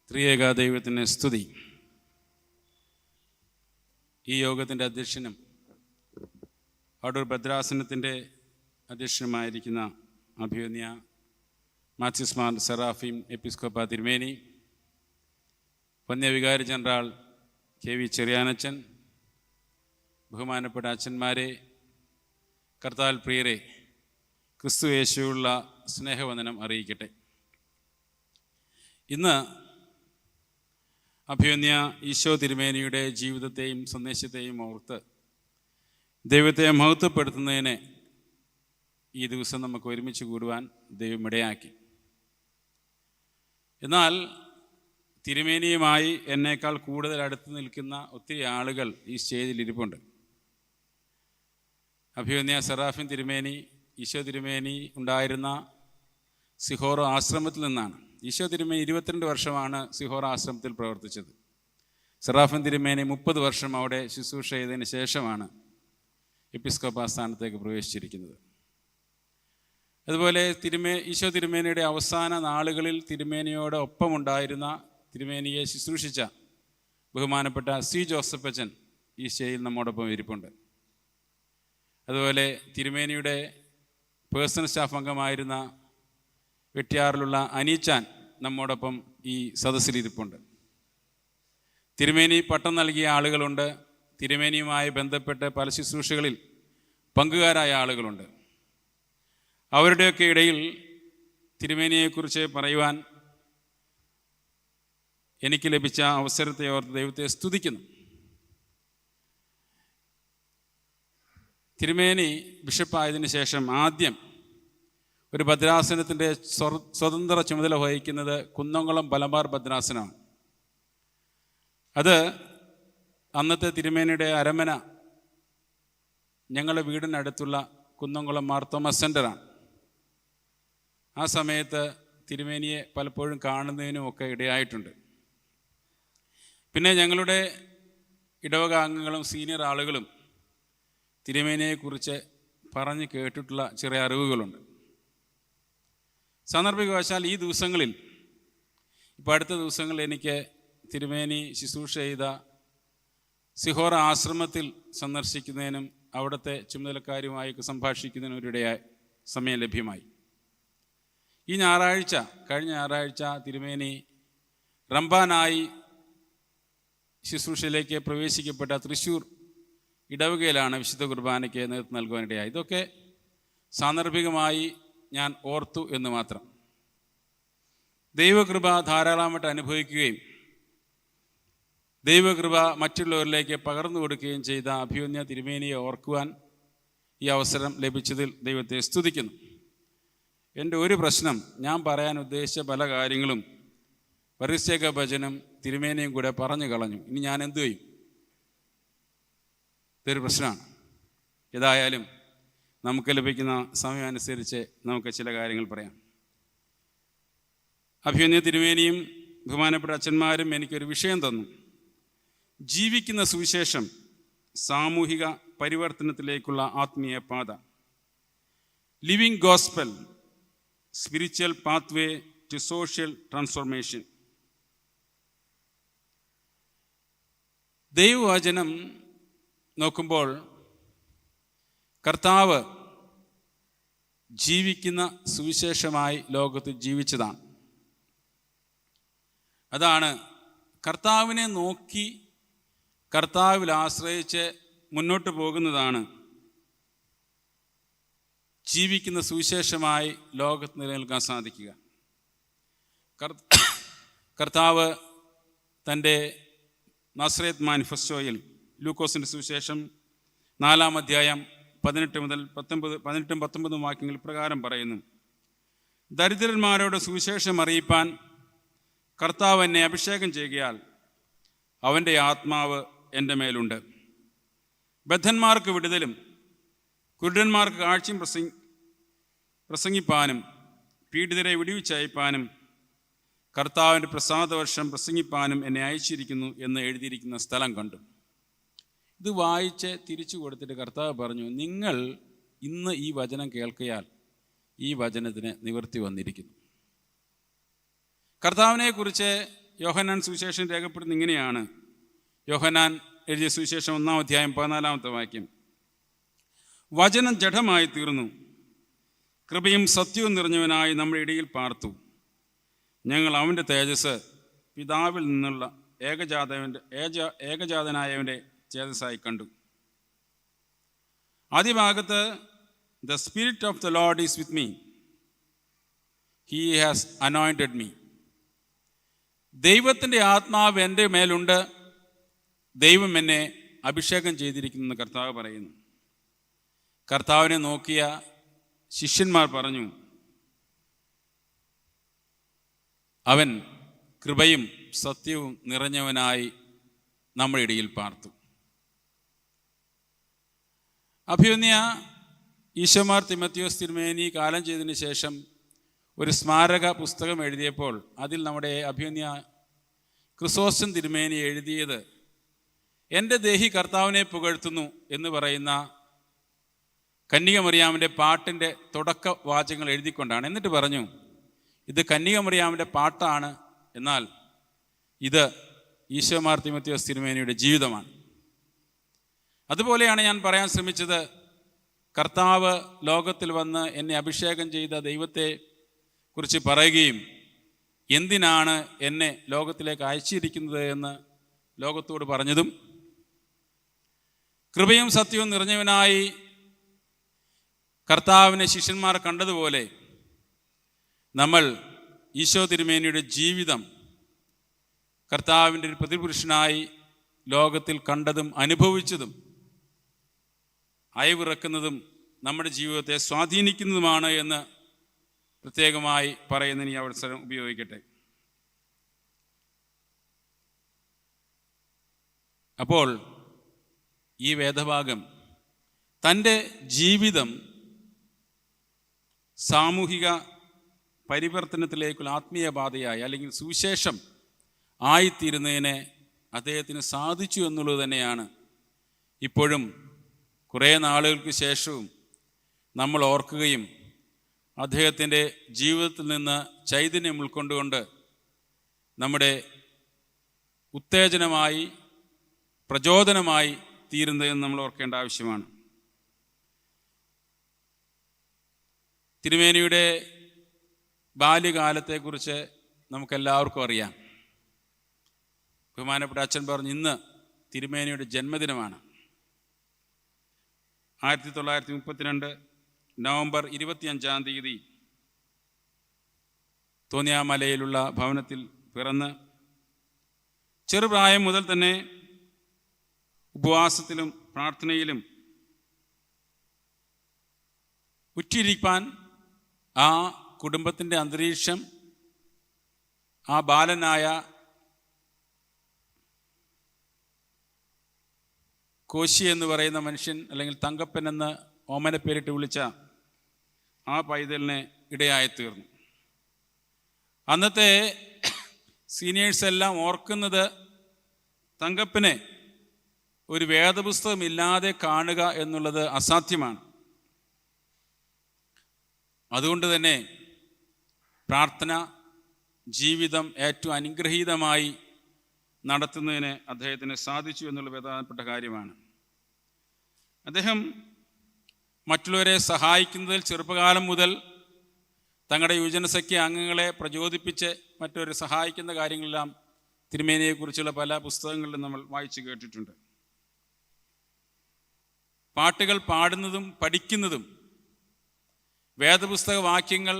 ത്രിയേക ദൈവത്തിന് സ്തുതി. ഈ യോഗത്തിൻ്റെ അധ്യക്ഷനും അടൂർ ഭദ്രാസനത്തിൻ്റെ അധ്യക്ഷനുമായിരിക്കുന്ന അഭിവന്യ മാത്യൂസ് മാർ സെറാഫീം എപ്പിസ്കോപ്പ തിരുമേനി, വന്യവികാരി ജനറൽ കെ വി ചെറിയാനച്ചൻ, ബഹുമാനപ്പെട്ട അച്ഛന്മാരെ, കർത്താൽ പ്രിയരെ, ക്രിസ്തു യേശുവുള്ള സ്നേഹവന്ദനം അറിയിക്കട്ടെ. ഇന്ന് അഭിവന്യ ഈശോ തിരുമേനിയുടെ ജീവിതത്തെയും സന്ദേശത്തെയും ഓർത്ത് ദൈവത്തെ മഹത്വപ്പെടുത്തുന്നതിന് ഈ ദിവസം നമുക്ക് ഒരുമിച്ച് കൂടുവാൻ ദൈവം ഇടയാക്കി. എന്നാൽ തിരുമേനിയുമായി എന്നേക്കാൾ കൂടുതൽ അടുത്ത് നിൽക്കുന്ന ഒത്തിരി ആളുകൾ ഈ സ്റ്റേജിൽ ഇരിപ്പുണ്ട്. അഭിവന്യ സെറാഫീം തിരുമേനി, ഈശോ തിരുമേനി ഉണ്ടായിരുന്ന സിഹോർ ആശ്രമത്തിൽ നിന്നാണ്. ഈശോ തിരുമേനി 22 വർഷമാണ് സിഹോർ ആശ്രമത്തിൽ പ്രവർത്തിച്ചത്. സെറാഫീം തിരുമേനി 30 വർഷം അവിടെ ശുശ്രൂഷ ചെയ്തതിന് ശേഷമാണ് എപ്പിസ്കോപ്പ സ്ഥാനത്തേക്ക് പ്രവേശിച്ചിരിക്കുന്നത്. അതുപോലെ ഈശോ തിരുമേനിയുടെ അവസാന നാളുകളിൽ തിരുമേനിയോട് ഒപ്പമുണ്ടായിരുന്ന, തിരുമേനിയെ ശുശ്രൂഷിച്ച ബഹുമാനപ്പെട്ട സി ജോസഫ് അച്ഛൻ ഈ സ്റ്റേജിൽ നമ്മോടൊപ്പം ഇരിപ്പുണ്ട്. അതുപോലെ തിരുമേനിയുടെ പേഴ്സണൽ സ്റ്റാഫ് അംഗമായിരുന്ന വെട്ടിയാറിലുള്ള അനീച്ചാൻ നമ്മോടൊപ്പം ഈ സദസ്സിലിരിപ്പുണ്ട്. തിരുമേനി പട്ടം നൽകിയ ആളുകളുണ്ട്. തിരുമേനിയുമായി ബന്ധപ്പെട്ട് പല ശുശ്രൂഷകളിൽ പങ്കുകാരായ ആളുകളുണ്ട്. അവരുടെയൊക്കെ ഇടയിൽ തിരുമേനിയെക്കുറിച്ച് പറയുവാൻ എനിക്ക് ലഭിച്ച അവസരത്തെ ഓർത്ത് ദൈവത്തെ സ്തുതിക്കുന്നു. തിരുമേനി ബിഷപ്പായതിനു ശേഷം ആദ്യം ഒരു ഭദ്രാസനത്തിൻ്റെ സ്വതന്ത്ര ചുമതല വഹിക്കുന്നത് കുന്നംകുളം പലമാർ ഭദ്രാസനമാണ്. അത് അന്നത്തെ തിരുമേനിയുടെ അരമന ഞങ്ങളുടെ വീടിനടുത്തുള്ള കുന്നംകുളം മാർ തോമസ് സെൻ്ററാണ്. ആ സമയത്ത് തിരുമേനിയെ പലപ്പോഴും കാണുന്നതിനുമൊക്കെ ഇടയായിട്ടുണ്ട്. പിന്നെ ഞങ്ങളുടെ ഇടവക അംഗങ്ങളും സീനിയർ ആളുകളും തിരുമേനിയെക്കുറിച്ച് പറഞ്ഞ് കേട്ടിട്ടുള്ള ചെറിയ അറിവുകളുണ്ട്. സാന്ദർഭികവശാൽ ഈ ദിവസങ്ങളിൽ, ഇപ്പോൾ അടുത്ത ദിവസങ്ങളിൽ എനിക്ക് തിരുമേനി ശുശ്രൂഷ ചെയ്ത സിഹോർ ആശ്രമത്തിൽ സന്ദർശിക്കുന്നതിനും അവിടുത്തെ ചുമതലക്കാരുമായി സംഭാഷിക്കുന്നതിനും ഒരിടയായ സമയം ലഭ്യമായി. കഴിഞ്ഞ ഞായറാഴ്ച തിരുമേനി റംബാനായി ശുശ്രൂഷയിലേക്ക് പ്രവേശിക്കപ്പെട്ട തൃശ്ശൂർ ഇടവകയിലാണ് വിശുദ്ധ കുർബാനയ്ക്ക് നേതൃത്വം നൽകുവാനിടയായി. ഇതൊക്കെ സാന്ദർഭികമായി ഞാൻ ഓർത്തു എന്ന് മാത്രം. ദൈവകൃപ ധാരാളമായിട്ട് അനുഭവിക്കുകയും ദൈവകൃപ മറ്റുള്ളവരിലേക്ക് പകർന്നു കൊടുക്കുകയും ചെയ്ത അഭിവന്യ തിരുമേനിയെ ഓർക്കുവാൻ ഈ അവസരം ലഭിച്ചതിൽ ദൈവത്തെ സ്തുതിക്കുന്നു. എൻ്റെ ഒരു പ്രശ്നം, ഞാൻ പറയാൻ ഉദ്ദേശിച്ച പല കാര്യങ്ങളും പരിസേക ഭജനും തിരുമേനിയും കൂടെ പറഞ്ഞു കളഞ്ഞു. ഇനി ഞാൻ എന്തു ചെയ്യും? ഇതൊരു പ്രശ്നമാണ്. ഏതായാലും നമുക്ക് ലഭിക്കുന്ന സമയം അനുസരിച്ച് നമുക്ക് ചില കാര്യങ്ങൾ പറയാം. അഭിവന്യ തിരുമേനിയും ബഹുമാനപ്പെട്ട അച്ഛന്മാരും എനിക്കൊരു വിഷയം തന്നു. ജീവിക്കുന്ന സുവിശേഷം, സാമൂഹിക പരിവർത്തനത്തിലേക്കുള്ള ആത്മീയ പാത, living gospel, spiritual pathway to social transformation. ദൈവവചനം നോക്കുമ്പോൾ കർത്താവ് ജീവിക്കുന്ന സുവിശേഷമായി ലോകത്ത് ജീവിച്ചതാണ്. അതാണ് കർത്താവിനെ നോക്കി കർത്താവിൽ ആശ്രയിച്ച് മുന്നോട്ട് പോകുന്നതാണ് ജീവിക്കുന്ന സുവിശേഷമായി ലോകത്ത് നിലനിൽക്കാൻ സാധിക്കുക. കർത്താവ് തൻ്റെ നസ്രേത്ത് മാനിഫെസ്റ്റോയിൽ ലൂക്കോസിൻ്റെ സുവിശേഷം 4-ാം അധ്യായം 18 മുതൽ 19 വാക്യങ്ങൾ പ്രകാരം പറയുന്നു: ദരിദ്രന്മാരോട് സുവിശേഷം അറിയിപ്പാൻ കർത്താവ് എന്നെ അഭിഷേകം ചെയ്യുകയാൽ അവൻ്റെ ആത്മാവ് എൻ്റെ മേലുണ്ട്. ബദ്ധന്മാർക്ക് വിടുതലും കുരുടന്മാർക്ക് കാഴ്ചയും പ്രസംഗിപ്പാനും പീഡിതരെ വിടുവിച്ചയപ്പാനും കർത്താവിൻ്റെ പ്രസാദവർഷം പ്രസംഗിപ്പാനും എന്നെ അയച്ചിരിക്കുന്നു എന്ന് എഴുതിയിരിക്കുന്ന സ്ഥലം കണ്ടു. ഇത് വായിച്ച് തിരിച്ചു കൊടുത്തിട്ട് കർത്താവ് പറഞ്ഞു, നിങ്ങൾ ഇന്ന് ഈ വചനം കേൾക്കയാൽ ഈ വചനത്തിന് നിവൃത്തി വന്നിരിക്കുന്നു. കർത്താവിനെക്കുറിച്ച് യോഹന്നാൻ സുവിശേഷം രേഖപ്പെടുന്നത് ഇങ്ങനെയാണ്. യോഹന്നാൻ എഴുതിയ സുവിശേഷം 1-ാം അധ്യായം 14-ാമത്തെ വാക്യം. വചനം ജഡമായി തീർന്നു, കൃപയും സത്യവും നിറഞ്ഞവനായി നമ്മുടെ ഇടയിൽ പാർത്തു. ഞങ്ങൾ അവൻ്റെ തേജസ് പിതാവിൽ നിന്നുള്ള ഏകജാതനായവൻ്റെ തേജസ്സായി കണ്ടു. ആദ്യ ഭാഗത്ത് the spirit of the Lord is with me, he has anointed me. ദൈവത്തിൻ്റെ ആത്മാവ് എൻ്റെ മേലുണ്ട്, ദൈവം എന്നെ അഭിഷേകം ചെയ്തിരിക്കുന്നെന്ന് കർത്താവ് പറയുന്നു. കർത്താവിനെ നോക്കിയ ശിഷ്യന്മാർ പറഞ്ഞു, അവൻ കൃപയും സത്യവും നിറഞ്ഞവനായി നമ്മുടെ ഇടയിൽ പാർത്തു. അഭിമന്യ ഈശോമാർ തിമത്തിയോസ് തിരുമേനി കാലം ചെയ്തതിന് ശേഷം ഒരു സ്മാരക പുസ്തകം എഴുതിയപ്പോൾ അതിൽ നമ്മുടെ അഭിമന്യ ക്രിസോസ്റ്റം തിരുമേനി എഴുതിയത് എൻ്റെ ദേഹി കർത്താവിനെ പുകഴ്ത്തുന്നു എന്ന് പറയുന്ന കന്യക മറിയാമിൻ്റെ പാട്ടിൻ്റെ തുടക്ക വാചകങ്ങൾ എഴുതിക്കൊണ്ടാണ്. എന്നിട്ട് പറഞ്ഞു, ഇത് കന്യക മറിയാമിൻ്റെ പാട്ടാണ്, എന്നാൽ ഇത് ഈശോമാർ തിമത്തിയോസ് തിരുമേനിയുടെ ജീവിതമാണ്. അതുപോലെയാണ് ഞാൻ പറയാൻ ശ്രമിച്ചത്. കർത്താവ് ലോകത്തിൽ വന്ന് എന്നെ അഭിഷേകം ചെയ്ത ദൈവത്തെ കുറിച്ച് പറയുകയും എന്തിനാണ് എന്നെ ലോകത്തിലേക്ക് അയച്ചിരിക്കുന്നത് എന്ന് ലോകത്തോട് പറഞ്ഞതും, കൃപയും സത്യവും നിറഞ്ഞവനായി കർത്താവിനെ ശിഷ്യന്മാർ കണ്ടതുപോലെ നമ്മൾ ഈശോ തിരുമേനിയുടെ ജീവിതം കർത്താവിൻ്റെ ഒരു പ്രതിപുരുഷനായി ലോകത്തിൽ കണ്ടതും അനുഭവിച്ചതും അയവിറക്കുന്നതും നമ്മുടെ ജീവിതത്തെ സ്വാധീനിക്കുന്നതുമാണ് എന്ന് പ്രത്യേകമായി പറയുന്നതിന് ഈ അവസരം ഉപയോഗിക്കട്ടെ. അപ്പോൾ ഈ വേദഭാഗം തൻ്റെ ജീവിതം സാമൂഹിക പരിവർത്തനത്തിലേക്കുള്ള ആത്മീയ പാതയായി അല്ലെങ്കിൽ സുവിശേഷം ആയിത്തീരുന്നതിന് അദ്ദേഹത്തിന് സാധിച്ചു എന്നുള്ളത് തന്നെയാണ് ഇപ്പോഴും കുറേ നാളുകൾക്ക് ശേഷവും നമ്മൾ ഓർക്കുകയും അദ്ദേഹത്തിൻ്റെ ജീവിതത്തിൽ നിന്ന് ചൈതന്യം ഉൾക്കൊണ്ടുകൊണ്ട് നമ്മുടെ ഉത്തേജനമായി പ്രചോദനമായി തീരുന്നതെന്ന് നമ്മൾ ഓർക്കേണ്ട ആവശ്യമാണ്. തിരുമേനിയുടെ ബാല്യകാലത്തെക്കുറിച്ച് നമുക്കെല്ലാവർക്കും അറിയാം. ബഹുമാനപ്പെട്ട അച്ഛൻ പറഞ്ഞു, ഇന്ന് തിരുമേനിയുടെ ജന്മദിനമാണ്. 1932 നവംബർ 25-ാം തീയതി തോന്നിയാമലയിലുള്ള ഭവനത്തിൽ പിറന്ന് ചെറുപ്രായം മുതൽ തന്നെ ഉപവാസത്തിലും പ്രാർത്ഥനയിലും ഉറ്റിരിക്കാൻ ആ കുടുംബത്തിൻ്റെ അന്തരീക്ഷം ആ ബാലനായ കോശി എന്ന് പറയുന്ന മനുഷ്യൻ, അല്ലെങ്കിൽ തങ്കപ്പൻ എന്ന് ഓമന പേരിട്ട് വിളിച്ച ആ പൈതലിന് ഇടയായി തീർന്നു. അന്നത്തെ സീനിയേഴ്സ് എല്ലാം ഓർക്കുന്നത് തങ്കപ്പനെ ഒരു വേദപുസ്തകം ഇല്ലാതെ കാണുക എന്നുള്ളത് അസാധ്യമാണ്. അതുകൊണ്ട് തന്നെ പ്രാർത്ഥന ജീവിതം ഏറ്റവും അനുഗ്രഹീതമായി നടത്തുന്നതിന് അദ്ദേഹത്തിന് സാധിച്ചു എന്നുള്ള പ്രധാനപ്പെട്ട കാര്യമാണ്. അദ്ദേഹം മറ്റുള്ളവരെ സഹായിക്കുന്നതിൽ ചെറുപ്പകാലം മുതൽ തങ്ങളുടെ യുവജനസഖ്യ അംഗങ്ങളെ പ്രചോദിപ്പിച്ച് മറ്റുള്ളവരെ സഹായിക്കുന്ന കാര്യങ്ങളെല്ലാം തിരുമേനിയെക്കുറിച്ചുള്ള പല പുസ്തകങ്ങളിലും നമ്മൾ വായിച്ചു കേട്ടിട്ടുണ്ട്. പാട്ടുകൾ പാടുന്നതും പഠിക്കുന്നതും വേദപുസ്തക വാക്യങ്ങൾ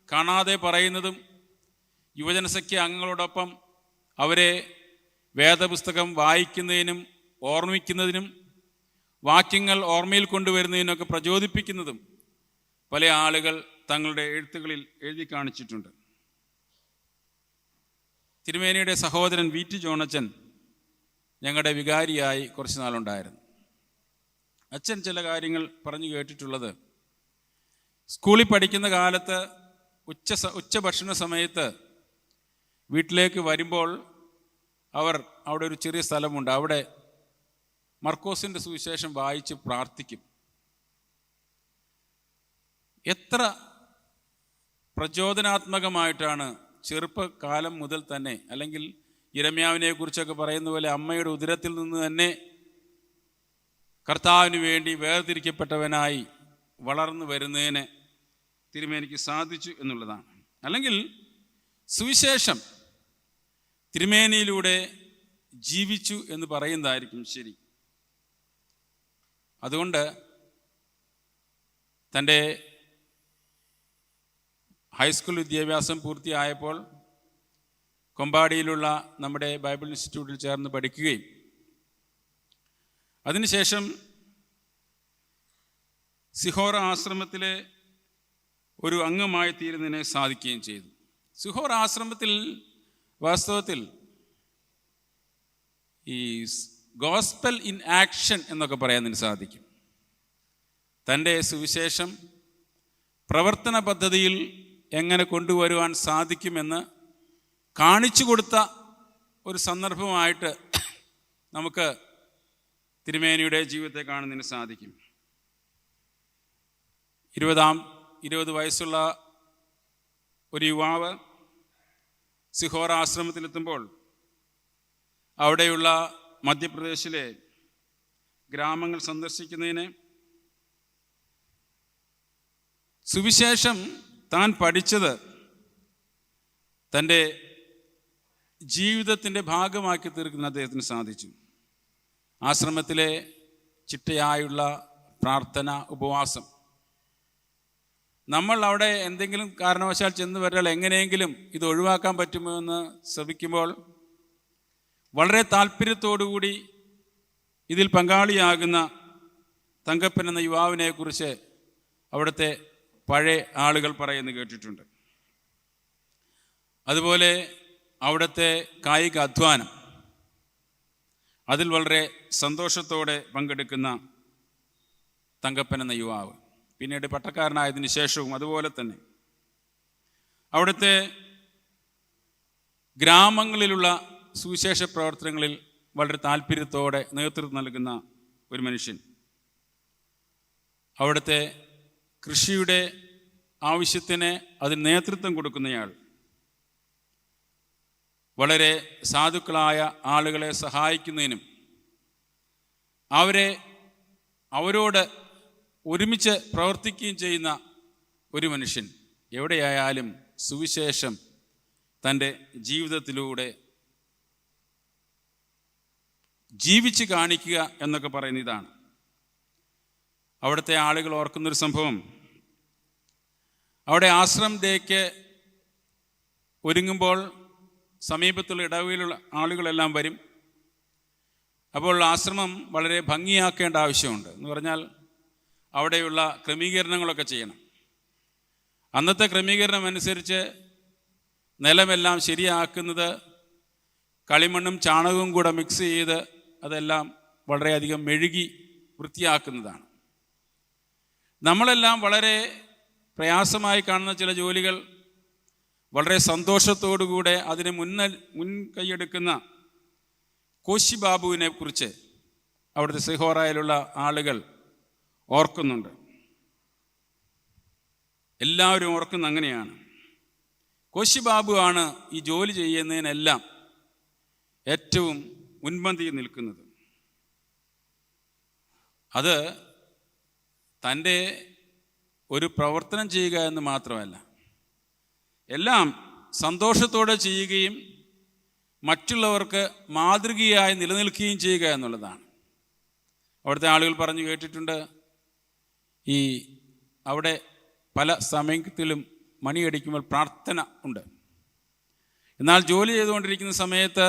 കാണാതെ പറയുന്നതും യുവജനസഖ്യ അംഗങ്ങളോടൊപ്പം അവരെ വേദപുസ്തകം വായിക്കുന്നതിനും ഓർമ്മിക്കുന്നതിനും വാക്യങ്ങൾ ഓർമ്മയിൽ കൊണ്ടുവരുന്നതിനൊക്കെ പ്രചോദിപ്പിക്കുന്നതും പല ആളുകൾ തങ്ങളുടെ എഴുത്തുകളിൽ എഴുതി കാണിച്ചിട്ടുണ്ട്. തിരുമേനിയുടെ സഹോദരൻ വി.ടി. ജോണച്ചൻ ഞങ്ങളുടെ വികാരിയായി കുറച്ച് നാളുണ്ടായിരുന്നു. അച്ഛൻ ചില കാര്യങ്ങൾ പറഞ്ഞു കേട്ടിട്ടുള്ളത്, സ്കൂളിൽ പഠിക്കുന്ന കാലത്ത് ഉച്ചഭക്ഷണ സമയത്ത് വീട്ടിലേക്ക് വരുമ്പോൾ അവിടെ ഒരു ചെറിയ സ്ഥലമുണ്ട്, അവിടെ മർക്കോസിൻ്റെ സുവിശേഷം വായിച്ച് പ്രാർത്ഥിക്കും. എത്ര പ്രചോദനാത്മകമായിട്ടാണ് ചെറുപ്പകാലം മുതൽ തന്നെ, അല്ലെങ്കിൽ യിരെമ്യാവിനെ കുറിച്ചൊക്കെ പറയുന്ന പോലെ അമ്മയുടെ ഉദരത്തിൽ നിന്ന് തന്നെ കർത്താവിന് വേണ്ടി വേർതിരിക്കപ്പെട്ടവനായി വളർന്നു വരുന്നതിന് തിരുമേനിക്ക് സാധിച്ചു എന്നുള്ളതാണ്. അല്ലെങ്കിൽ സുവിശേഷം തിരുമേനിയിലൂടെ ജീവിച്ചു എന്ന് പറയുന്നതായിരിക്കും ശരി. അതുകൊണ്ട് തൻ്റെ ഹൈസ്കൂൾ വിദ്യാഭ്യാസം പൂർത്തിയായപ്പോൾ കൊമ്പാടിയിലുള്ള നമ്മുടെ ബൈബിൾ ഇൻസ്റ്റിറ്റ്യൂട്ടിൽ ചേർന്ന് പഠിക്കുകയും അതിനുശേഷം സിഹോർ ആശ്രമത്തിലെ ഒരു അംഗമായി തീരുന്നതിനെ സാധിക്കുകയും ചെയ്തു. സിഹോർ ആശ്രമത്തിൽ വാസ്തവത്തിൽ ഈ ഗോസ്പൽ ഇൻ ആക്ഷൻ എന്നൊക്കെ പറയാൻ സാധിക്കും. തൻ്റെ സുവിശേഷം പ്രവർത്തന പദ്ധതിയിൽ എങ്ങനെ കൊണ്ടുവരുവാൻ സാധിക്കുമെന്ന് കാണിച്ചു കൊടുത്ത ഒരു സന്ദർഭമായിട്ട് നമുക്ക് തിരുമേനിയുടെ ജീവിതത്തെ കാണുന്നതിന് സാധിക്കും. 20 വയസ്സുള്ള ഒരു യുവാവ് സിഹോർ ആശ്രമത്തിലെത്തുമ്പോൾ അവിടെയുള്ള മധ്യപ്രദേശിലെ ഗ്രാമങ്ങൾ സന്ദർശിക്കുന്നതിന് സുവിശേഷം താൻ പഠിച്ചത് തൻ്റെ ജീവിതത്തിൻ്റെ ഭാഗമാക്കി തീർക്കുന്ന അദ്ദേഹത്തിന് സാധിച്ചു. ആശ്രമത്തിലെ ചിട്ടയായുള്ള പ്രാർത്ഥന, ഉപവാസം. നമ്മൾ അവിടെ എന്തെങ്കിലും കാരണവശാൽ ചെന്ന് വരാൽ എങ്ങനെയെങ്കിലും ഇത് ഒഴിവാക്കാൻ പറ്റുമോ എന്ന് ശ്രമിക്കുമ്പോൾ വളരെ താല്പര്യത്തോടുകൂടി ഇതിൽ പങ്കാളിയാകുന്ന തങ്കപ്പൻ എന്ന യുവാവിനെക്കുറിച്ച് അവിടുത്തെ പഴയ ആളുകൾ പറയുന്നത് കേട്ടിട്ടുണ്ട്. അതുപോലെ അവിടുത്തെ കായിക അധ്വാനം, അതിൽ വളരെ സന്തോഷത്തോടെ പങ്കെടുക്കുന്ന തങ്കപ്പൻ എന്ന യുവാവ്, പിന്നീട് പട്ടക്കാരനായതിനു ശേഷവും അതുപോലെ തന്നെ അവിടുത്തെ ഗ്രാമങ്ങളിലുള്ള സുവിശേഷ പ്രവർത്തനങ്ങളിൽ വളരെ താല്പര്യത്തോടെ നേതൃത്വം നൽകുന്ന ഒരു മനുഷ്യൻ, അവിടുത്തെ കൃഷിയുടെ ആവശ്യത്തിന് അതിന് നേതൃത്വം കൊടുക്കുന്നയാൾ, വളരെ സാധുക്കളായ ആളുകളെ സഹായിക്കുന്നതിനും അവരോട് ഒരുമിച്ച് പ്രവർത്തിക്കുകയും ചെയ്യുന്ന ഒരു മനുഷ്യൻ, എവിടെയായാലും സുവിശേഷം തൻ്റെ ജീവിതത്തിലൂടെ ജീവിച്ച് കാണിക്കുക എന്നൊക്കെ പറയുന്ന ഇതാണ്. അവിടുത്തെ ആളുകൾ ഓർക്കുന്നൊരു സംഭവം, അവിടെ ആശ്രമം ഡേക്ക് ഒരുങ്ങുമ്പോൾ സമീപത്തുള്ള ഇടവകയിലുള്ള ആളുകളെല്ലാം വരും. അപ്പോൾ ആശ്രമം വളരെ ഭംഗിയാക്കേണ്ട ആവശ്യമുണ്ട്. എന്ന് പറഞ്ഞാൽ അവിടെയുള്ള ക്രമീകരണങ്ങളൊക്കെ ചെയ്യണം. അന്നത്തെ ക്രമീകരണം അനുസരിച്ച് നിലമെല്ലാം ശരിയാക്കുന്നത് കളിമണ്ണും ചാണകവും കൂടെ മിക്സ് ചെയ്ത് അതെല്ലാം വളരെയധികം മെഴുകി വൃത്തിയാക്കുന്നതാണ്. നമ്മളെല്ലാം വളരെ പ്രയാസമായി കാണുന്ന ചില ജോലികൾ വളരെ സന്തോഷത്തോടുകൂടെ അതിന് മുൻകൈയെടുക്കുന്ന കോശി ബാബുവിനെ കുറിച്ച് അവിടുത്തെ സിഹോറയിലുള്ള ആളുകൾ ഓർക്കുന്നുണ്ട്. എല്ലാവരും ഓർക്കുന്ന അങ്ങനെയാണ്. കോശി ബാബു ആണ് ഈ ജോലി ചെയ്യുന്നതിനെല്ലാം ഏറ്റവും മുൻപന്തിയിൽ നിൽക്കുന്നത്. അത് തൻ്റെ ഒരു പ്രവർത്തനം ചെയ്യുക എന്ന് മാത്രമല്ല, എല്ലാം സന്തോഷത്തോടെ ചെയ്യുകയും മറ്റുള്ളവർക്ക് മാതൃകയായി നിലനിൽക്കുകയും ചെയ്യുക എന്നുള്ളതാണ്. അവിടുത്തെ ആളുകൾ പറഞ്ഞു കേട്ടിട്ടുണ്ട്, ഈ അവിടെ പല സമയത്തിലും മണിയടിക്കുമ്പോൾ പ്രാർത്ഥന ഉണ്ട്. എന്നാൽ ജോലി ചെയ്തുകൊണ്ടിരിക്കുന്ന സമയത്ത്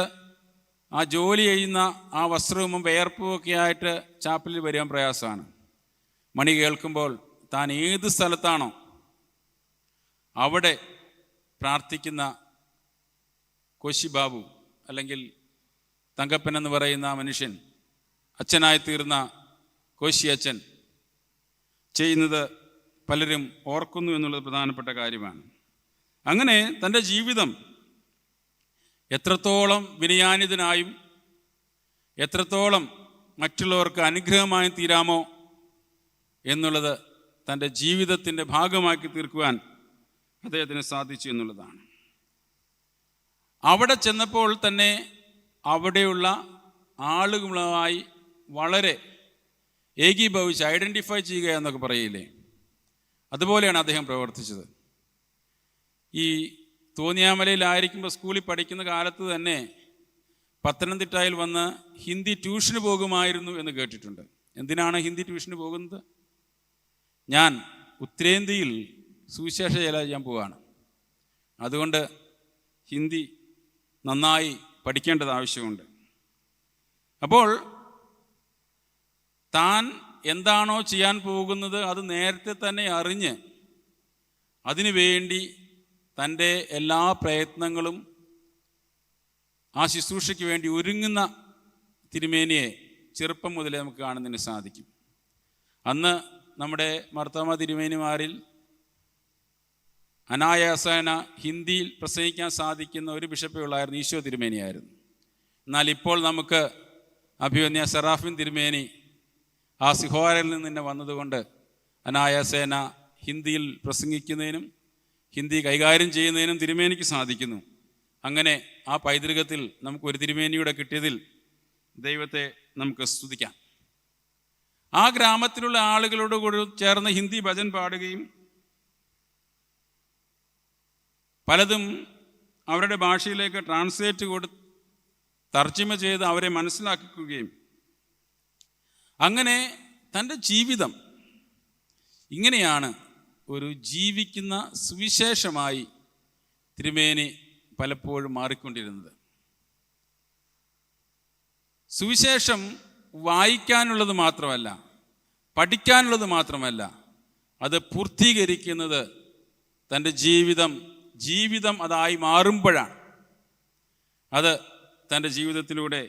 ആ ജോലി ചെയ്യുന്ന ആ വസ്ത്രവും വിയർപ്പും ഒക്കെ ആയിട്ട് ചാപ്പലിൽ വരാൻ പ്രയാസമാണ്. മണി കേൾക്കുമ്പോൾ താൻ ഏത് സ്ഥലത്താണോ അവിടെ പ്രാർത്ഥിക്കുന്ന കോശി ബാബു അല്ലെങ്കിൽ തങ്കപ്പൻ എന്ന് പറയുന്ന ആ മനുഷ്യൻ, അച്ഛനായി തീർന്ന കോശി അച്ഛൻ ചെയ്യുന്നത് പലരും ഓർക്കുന്നു എന്നുള്ളത് പ്രധാനപ്പെട്ട കാര്യമാണ്. അങ്ങനെ തൻ്റെ ജീവിതം എത്രത്തോളം വിനയാനിതനായും എത്രത്തോളം മറ്റുള്ളവർക്ക് അനുഗ്രഹമായി തീരാമോ എന്നുള്ളത് തൻ്റെ ജീവിതത്തിൻ്റെ ഭാഗമാക്കി തീർക്കുവാൻ അദ്ദേഹത്തിന് സാധിച്ചു എന്നുള്ളതാണ്. അവിടെ ചെന്നപ്പോൾ തന്നെ അവിടെയുള്ള ആളുകളുമായി വളരെ ഏകീഭവിച്ച് ഐഡൻറ്റിഫൈ ചെയ്യുക എന്നൊക്കെ പറയില്ലേ, അതുപോലെയാണ് അദ്ദേഹം പ്രവർത്തിച്ചത്. ഈ തോന്നിയാമലയിലായിരിക്കുമ്പോൾ സ്കൂളിൽ പഠിക്കുന്ന കാലത്ത് തന്നെ പത്തനംതിട്ടയിൽ വന്ന് ഹിന്ദി ട്യൂഷന് പോകുമായിരുന്നു എന്ന് കേട്ടിട്ടുണ്ട്. എന്തിനാണ് ഹിന്ദി ട്യൂഷന് പോകുന്നത്? ഞാൻ ഉത്തരേന്ത്യയിൽ സുവിശേഷ വേല ചെയ്യാൻ പോവുകയാണ്, അതുകൊണ്ട് ഹിന്ദി നന്നായി പഠിക്കേണ്ടത് ആവശ്യമുണ്ട്. അപ്പോൾ താൻ എന്താണോ ചെയ്യാൻ പോകുന്നത് അത് നേരത്തെ തന്നെ അറിഞ്ഞ് അതിനു വേണ്ടി തൻ്റെ എല്ലാ പ്രയത്നങ്ങളും ആ ശുശ്രൂഷയ്ക്ക് വേണ്ടി ഒരുങ്ങുന്ന തിരുമേനിയെ ചെറുപ്പം മുതലേ നമുക്ക് കാണുന്നതിന് സാധിക്കും. അന്ന് നമ്മുടെ മാർത്തോമാ തിരുമേനിമാരിൽ അനായാസേന ഹിന്ദിയിൽ പ്രസംഗിക്കാൻ സാധിക്കുന്ന ഒരു ബിഷപ്പേ ഉള്ളായിരുന്നു, ഈശോ തിരുമേനിയായിരുന്നു. എന്നാൽ ഇപ്പോൾ നമുക്ക് അഭിവന്യ സെറാഫിൻ തിരുമേനി ആ സിഹോരയിൽ നിന്ന് തന്നെ വന്നതുകൊണ്ട് അനായാസേന ഹിന്ദിയിൽ പ്രസംഗിക്കുന്നതിനും ഹിന്ദി കൈകാര്യം ചെയ്യുന്നതിനും തിരുമേനിക്ക് സാധിക്കുന്നു. അങ്ങനെ ആ പൈതൃകത്തിൽ നമുക്കൊരു തിരുമേനിയുടെ കിട്ടിയതിൽ ദൈവത്തെ നമുക്ക് സ്തുതിക്കാം. ആ ഗ്രാമത്തിലുള്ള ആളുകളോട് കൂടി ചേർന്ന് ഹിന്ദി ഭജൻ പാടുകയും പലതും അവരുടെ ഭാഷയിലേക്ക് ട്രാൻസ്ലേറ്റ് തർജ്ജിമ ചെയ്ത് അവരെ മനസ്സിലാക്കുകയും അങ്ങനെ തൻ്റെ ജീവിതം ഇങ്ങനെയാണ് ഒരു ജീവിക്കുന്ന സുവിശേഷമായി തിരുമേനി പലപ്പോഴും മാറിക്കൊണ്ടിരുന്നത്. സുവിശേഷം വായിക്കാനുള്ളത് മാത്രമല്ല, പഠിക്കാനുള്ളത് മാത്രമല്ല, അത് പൂർത്തീകരിക്കുന്നത് തൻ്റെ ജീവിതം അതായി മാറുമ്പോഴാണ്. അത് തൻ്റെ ജീവിതത്തിലൂടെ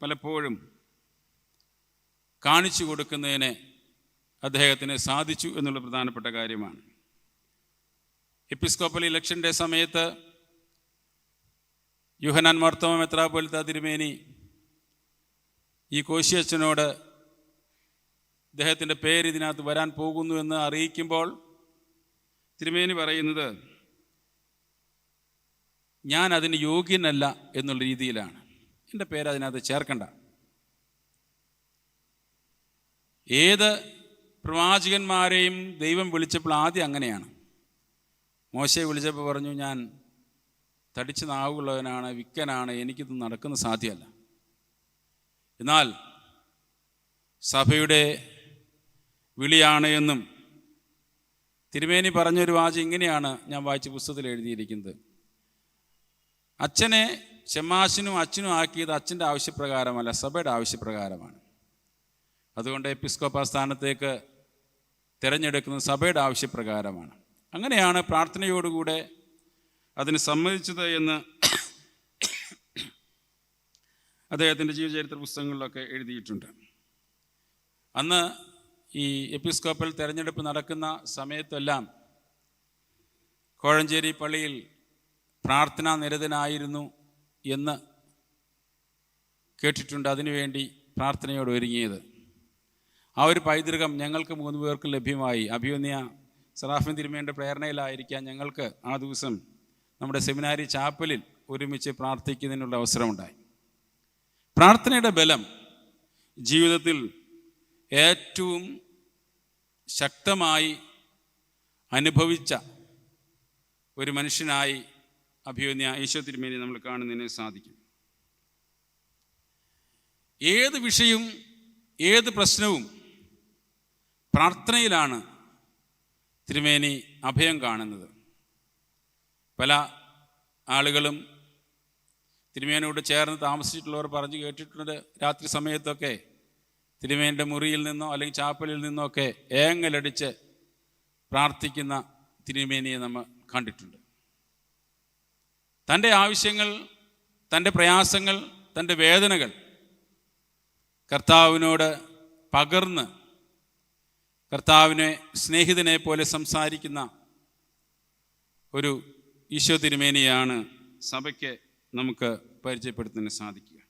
പലപ്പോഴും കാണിച്ചു കൊടുക്കുന്നതിന് അദ്ദേഹത്തിന് സാധിച്ചു എന്നുള്ള പ്രധാനപ്പെട്ട കാര്യമാണ്. എപ്പിസ്കോപ്പൽ ഇലക്ഷൻ്റെ സമയത്ത് യോഹന്നാൻ മാർത്തോമാ മെത്രാപ്പൊലീത്ത തിരുമേനി ഈ കോശി അച്ഛനോട് ഇദ്ദേഹത്തിൻ്റെ പേര് ഇതിനകത്ത് വരാൻ പോകുന്നു എന്ന് അറിയിക്കുമ്പോൾ തിരുമേനി പറയുന്നത്, ഞാൻ അതിന് യോഗ്യനല്ല എന്നുള്ള രീതിയിലാണ്, എൻ്റെ പേര് അതിനകത്ത് ചേർക്കണ്ട. ഏത് പ്രവാചകന്മാരെയും ദൈവം വിളിച്ചപ്പോൾ ആദ്യം അങ്ങനെയാണ്. മോശയെ വിളിച്ചപ്പോൾ പറഞ്ഞു, ഞാൻ തടിച്ച് നാവുള്ളവനാണ്, വിക്കനാണ്, എനിക്കിത് നടക്കുന്ന സാധ്യമല്ല. എന്നാൽ സഭയുടെ വിളിയാണ് എന്നും തിരുമേനി പറഞ്ഞൊരു വാചകം ഇങ്ങനെയാണ് ഞാൻ വായിച്ച പുസ്തകത്തിൽ എഴുതിയിരിക്കുന്നത്. അച്ഛനെ ശമാശനും അച്ഛനും ആക്കിയത് അച്ഛൻ്റെ ആവശ്യപ്രകാരമല്ല, സഭയുടെ ആവശ്യപ്രകാരമാണ്. അതുകൊണ്ട് എപ്പിസ്കോപ്പ സ്ഥാനത്തേക്ക് തിരഞ്ഞെടുക്കുന്നത് സഭയുടെ ആവശ്യപ്രകാരമാണ്. അങ്ങനെയാണ് പ്രാർത്ഥനയോടുകൂടെ അതിന് സമ്മതിച്ചത് എന്ന് അദ്ദേഹത്തിൻ്റെ ജീവചരിത്ര പുസ്തകങ്ങളിലൊക്കെ എഴുതിയിട്ടുണ്ട്. അന്ന് ഈ എപ്പിസ്കോപ്പൽ തിരഞ്ഞെടുപ്പ് നടക്കുന്ന സമയത്തെല്ലാം കോഴഞ്ചേരി പള്ളിയിൽ പ്രാർത്ഥനാ നിരതനായിരുന്നു എന്ന് കേട്ടിട്ടുണ്ട്. അതിനുവേണ്ടി പ്രാർത്ഥനയോട് ഒരുങ്ങിയത് ആ ഒരു പൈതൃകം ഞങ്ങൾക്ക് 3 പേർക്ക് ലഭ്യമായി. അഭിവന്യ സെറാഫിൻ തിരുമേനിയുടെ പ്രേരണയിലായിരിക്കാം ഞങ്ങൾക്ക് ആ ദിവസം നമ്മുടെ സെമിനാരി ചാപ്പലിൽ ഒരുമിച്ച് പ്രാർത്ഥിക്കുന്നതിനുള്ള അവസരമുണ്ടായി. പ്രാർത്ഥനയുടെ ബലം ജീവിതത്തിൽ ഏറ്റവും ശക്തമായി അനുഭവിച്ച ഒരു മനുഷ്യനായി അഭിവന്യ ഈശോ തിരുമേനി നമ്മൾ കാണുന്നതിന് സാധിക്കും. ഏത് വിഷയവും ഏത് പ്രശ്നവും പ്രാർത്ഥനയിലാണ് തിരുമേനി അഭയം കാണുന്നത്. പല ആളുകളും തിരുമേനിയോട് ചേർന്ന് താമസിച്ചിട്ടുള്ളവർ പറഞ്ഞു കേട്ടിട്ടുണ്ട്, രാത്രി സമയത്തൊക്കെ തിരുമേനിയുടെ മുറിയിൽ നിന്നോ അല്ലെങ്കിൽ ചാപ്പലിൽ നിന്നോ ഒക്കെ ഏങ്ങലടിച്ച് പ്രാർത്ഥിക്കുന്ന തിരുമേനിയെ നമ്മൾ കണ്ടിട്ടുണ്ട്. തൻ്റെ ആവശ്യങ്ങൾ, തൻ്റെ പ്രയാസങ്ങൾ, തൻ്റെ വേദനകൾ കർത്താവിനോട് പകർന്ന് കർത്താവിനെ സ്നേഹിതനെ പോലെ സംസാരിക്കുന്ന ഒരു ഈശോ തിരുമേനിയാണ് സഭയ്ക്ക് നമുക്ക് പരിചയപ്പെടുത്താൻ സാധിക്കുക.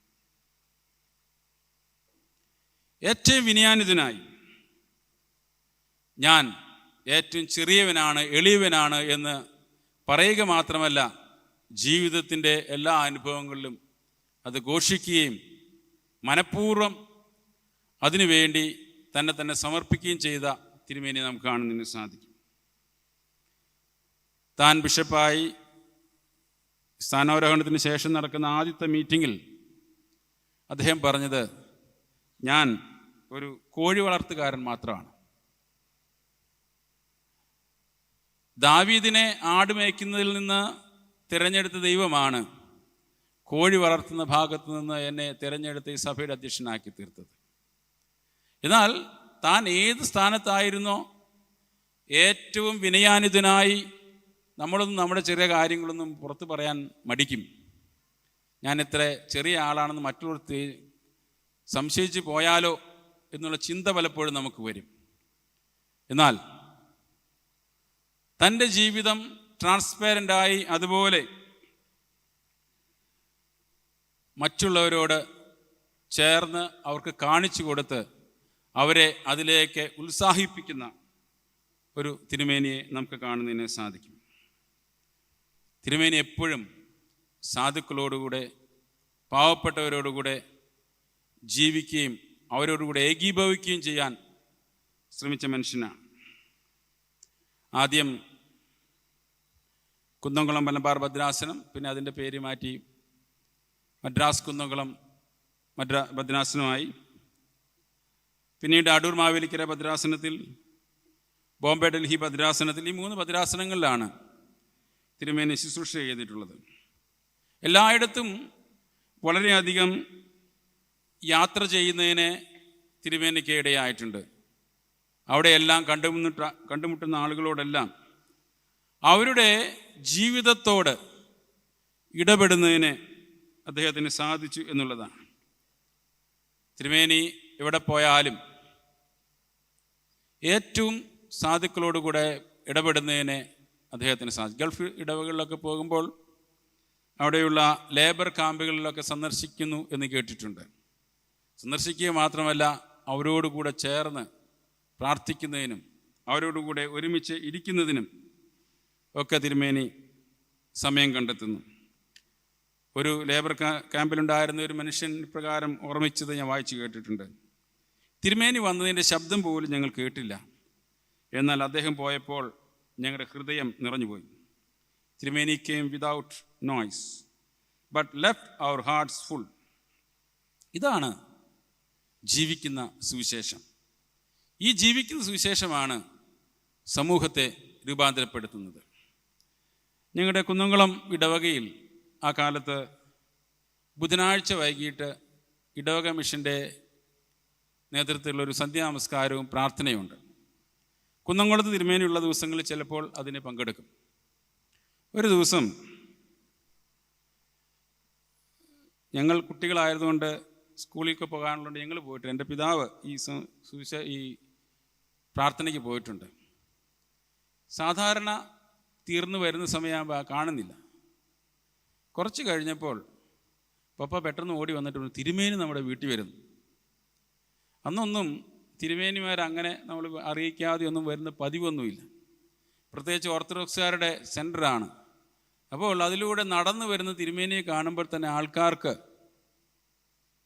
ഏറ്റവും വിനയാനിതനായി ഞാൻ ഏറ്റവും ചെറിയവനാണ്, എളിയവനാണ് എന്ന് പറയുക മാത്രമല്ല, ജീവിതത്തിൻ്റെ എല്ലാ അനുഭവങ്ങളിലും അത് ഘോഷിക്കുകയും മനഃപൂർവ്വം അതിനുവേണ്ടി തന്നെ സമർപ്പിക്കുകയും ചെയ്ത തിരുമേനി നമുക്ക് കാണുന്നതിന് സാധിക്കും. താൻ ബിഷപ്പായി സ്ഥാനാരോഹണത്തിന് ശേഷം നടക്കുന്ന ആദ്യത്തെ മീറ്റിങ്ങിൽ അദ്ദേഹം പറഞ്ഞത്, ഞാൻ ഒരു കോഴി വളർത്തുകാരൻ മാത്രമാണ്. ദാവീദിനെ ആടുമേയ്ക്കുന്നതിൽ നിന്ന് തിരഞ്ഞെടുത്ത ദൈവമാണ് കോഴി വളർത്തുന്ന ഭാഗത്തു നിന്ന് എന്നെ തിരഞ്ഞെടുത്ത് ഈ സഭയുടെ അധ്യക്ഷനാക്കി തീർത്തത്. എന്നാൽ താൻ ഏത് സ്ഥാനത്തായിരുന്നോ ഏറ്റവും വിനയാനിതനായി നമ്മളൊന്നും നമ്മുടെ ചെറിയ കാര്യങ്ങളൊന്നും പുറത്ത് പറയാൻ മടിക്കും. ഞാൻ എത്ര ചെറിയ ആളാണെന്ന് മറ്റുള്ളവർ സംശയിച്ച് പോയാലോ എന്നുള്ള ചിന്ത പലപ്പോഴും നമുക്ക് വരും. എന്നാൽ തൻ്റെ ജീവിതം ട്രാൻസ്പെറൻ്റായി അതുപോലെ മറ്റുള്ളവരോട് ചേർന്ന് അവർക്ക് കാണിച്ചു കൊടുത്ത് അവരെ അതിലേക്ക് ഉത്സാഹിപ്പിക്കുന്ന ഒരു തിരുമേനിയെ നമുക്ക് കാണുന്നതിന് സാധിക്കും. തിരുമേനി എപ്പോഴും സാധുക്കളോടുകൂടെ പാവപ്പെട്ടവരോടുകൂടെ ജീവിക്കുകയും അവരോടുകൂടെ ഏകീഭവിക്കുകയും ചെയ്യാൻ ശ്രമിച്ച മനുഷ്യനാണ്. ആദ്യം കുന്നംകുളം മലബാർ ഭദ്രാസനം, പിന്നെ അതിൻ്റെ പേര് മാറ്റി മദ്രാസ് കുന്നംകുളം ഭദ്രാസനമായി. പിന്നീട് അടൂർ മാവേലിക്കര ഭദ്രാസനത്തിൽ, ബോംബെ ഡൽഹി ഭദ്രാസനത്തിൽ, ഈ 3 ഭദ്രാസനങ്ങളിലാണ് തിരുമേനി ശുശ്രൂഷ ചെയ്തിട്ടുള്ളത്. എല്ലായിടത്തും വളരെയധികം യാത്ര ചെയ്യുന്നതിന് തിരുമേനിക്ക് ഇടയായിട്ടുണ്ട്. അവിടെയെല്ലാം കണ്ടുമുട്ടുന്ന ആളുകളോടെല്ലാം അവരുടെ ജീവിതത്തോട് ഇടപെടുന്നതിന് അദ്ദേഹത്തിന് സാധിച്ചു എന്നുള്ളതാണ്. തിരുമേനി എവിടെ പോയാലും ഏറ്റവും സാധുക്കളോടുകൂടെ ഇടപെടുന്നതിന് അദ്ദേഹത്തിന് സാധിച്ചു. ഗൾഫ് ഇടവകളിലൊക്കെ പോകുമ്പോൾ അവിടെയുള്ള ലേബർ ക്യാമ്പുകളിലൊക്കെ സന്ദർശിക്കുന്നു എന്ന് കേട്ടിട്ടുണ്ട്. സന്ദർശിക്കുക മാത്രമല്ല, അവരോടുകൂടെ ചേർന്ന് പ്രാർത്ഥിക്കുന്നതിനും അവരോടുകൂടെ ഒരുമിച്ച് ഇരിക്കുന്നതിനും ഒക്കെ തിരുമേനി സമയം കണ്ടെത്തുന്നു. ഒരു ലേബർ ക്യാമ്പിലുണ്ടായിരുന്ന ഒരു മനുഷ്യൻ ഇപ്രകാരം ഓർമ്മിച്ചത് ഞാൻ വായിച്ചു കേട്ടിട്ടുണ്ട്. തിരുമേനി വന്നതിൻ്റെ ശബ്ദം പോലും ഞങ്ങൾ കേട്ടില്ല, എന്നാൽ അദ്ദേഹം പോയപ്പോൾ ഞങ്ങളുടെ ഹൃദയം നിറഞ്ഞുപോയി. തിരുമേനി came without noise but left our hearts full. ഇതാണ് ജീവിക്കുന്ന സുവിശേഷം. ഈ ജീവിക്കുന്ന സുവിശേഷമാണ് സമൂഹത്തെ രൂപാന്തരപ്പെടുത്തുന്നത്. ഞങ്ങളുടെ കുന്നംകുളം ഇടവകയിൽ ആ കാലത്ത് ബുധനാഴ്ച വൈകിട്ട് ഇടവക മിഷൻ്റെ നേതൃത്വത്തിലുള്ളൊരു സന്ധ്യാനമസ്കാരവും പ്രാർത്ഥനയുണ്ട്. കുന്നംകുളത്ത് തിരുമേനിയുള്ള ദിവസങ്ങളിൽ ചിലപ്പോൾ അതിന് പങ്കെടുക്കും. ഒരു ദിവസം ഞങ്ങൾ കുട്ടികളായതുകൊണ്ട് സ്കൂളിലേക്ക് പോകാനുള്ളതുകൊണ്ട് ഞങ്ങൾ പോയിട്ട്, എൻ്റെ പിതാവ് ഈ പ്രാർത്ഥനയ്ക്ക് പോയിട്ടുണ്ട്. സാധാരണ തീർന്നു വരുന്ന സമയമാകുമ്പോൾ കാണുന്നില്ല. കുറച്ച് കഴിഞ്ഞപ്പോൾ പപ്പ പെട്ടെന്ന് ഓടി വന്നിട്ട് തിരുമേനി നമ്മുടെ വീട്ടിൽ വരുന്നു. അന്നൊന്നും തിരുമേനിമാരങ്ങനെ നമ്മൾ അറിയിക്കാതെ ഒന്നും വരുന്ന പതിവൊന്നുമില്ല. പ്രത്യേകിച്ച് ഓർത്തഡോക്സുകാരുടെ സെൻറ്ററാണ്. അപ്പോൾ അതിലൂടെ നടന്നു വരുന്ന തിരുമേനിയെ കാണുമ്പോൾ തന്നെ ആൾക്കാർക്ക്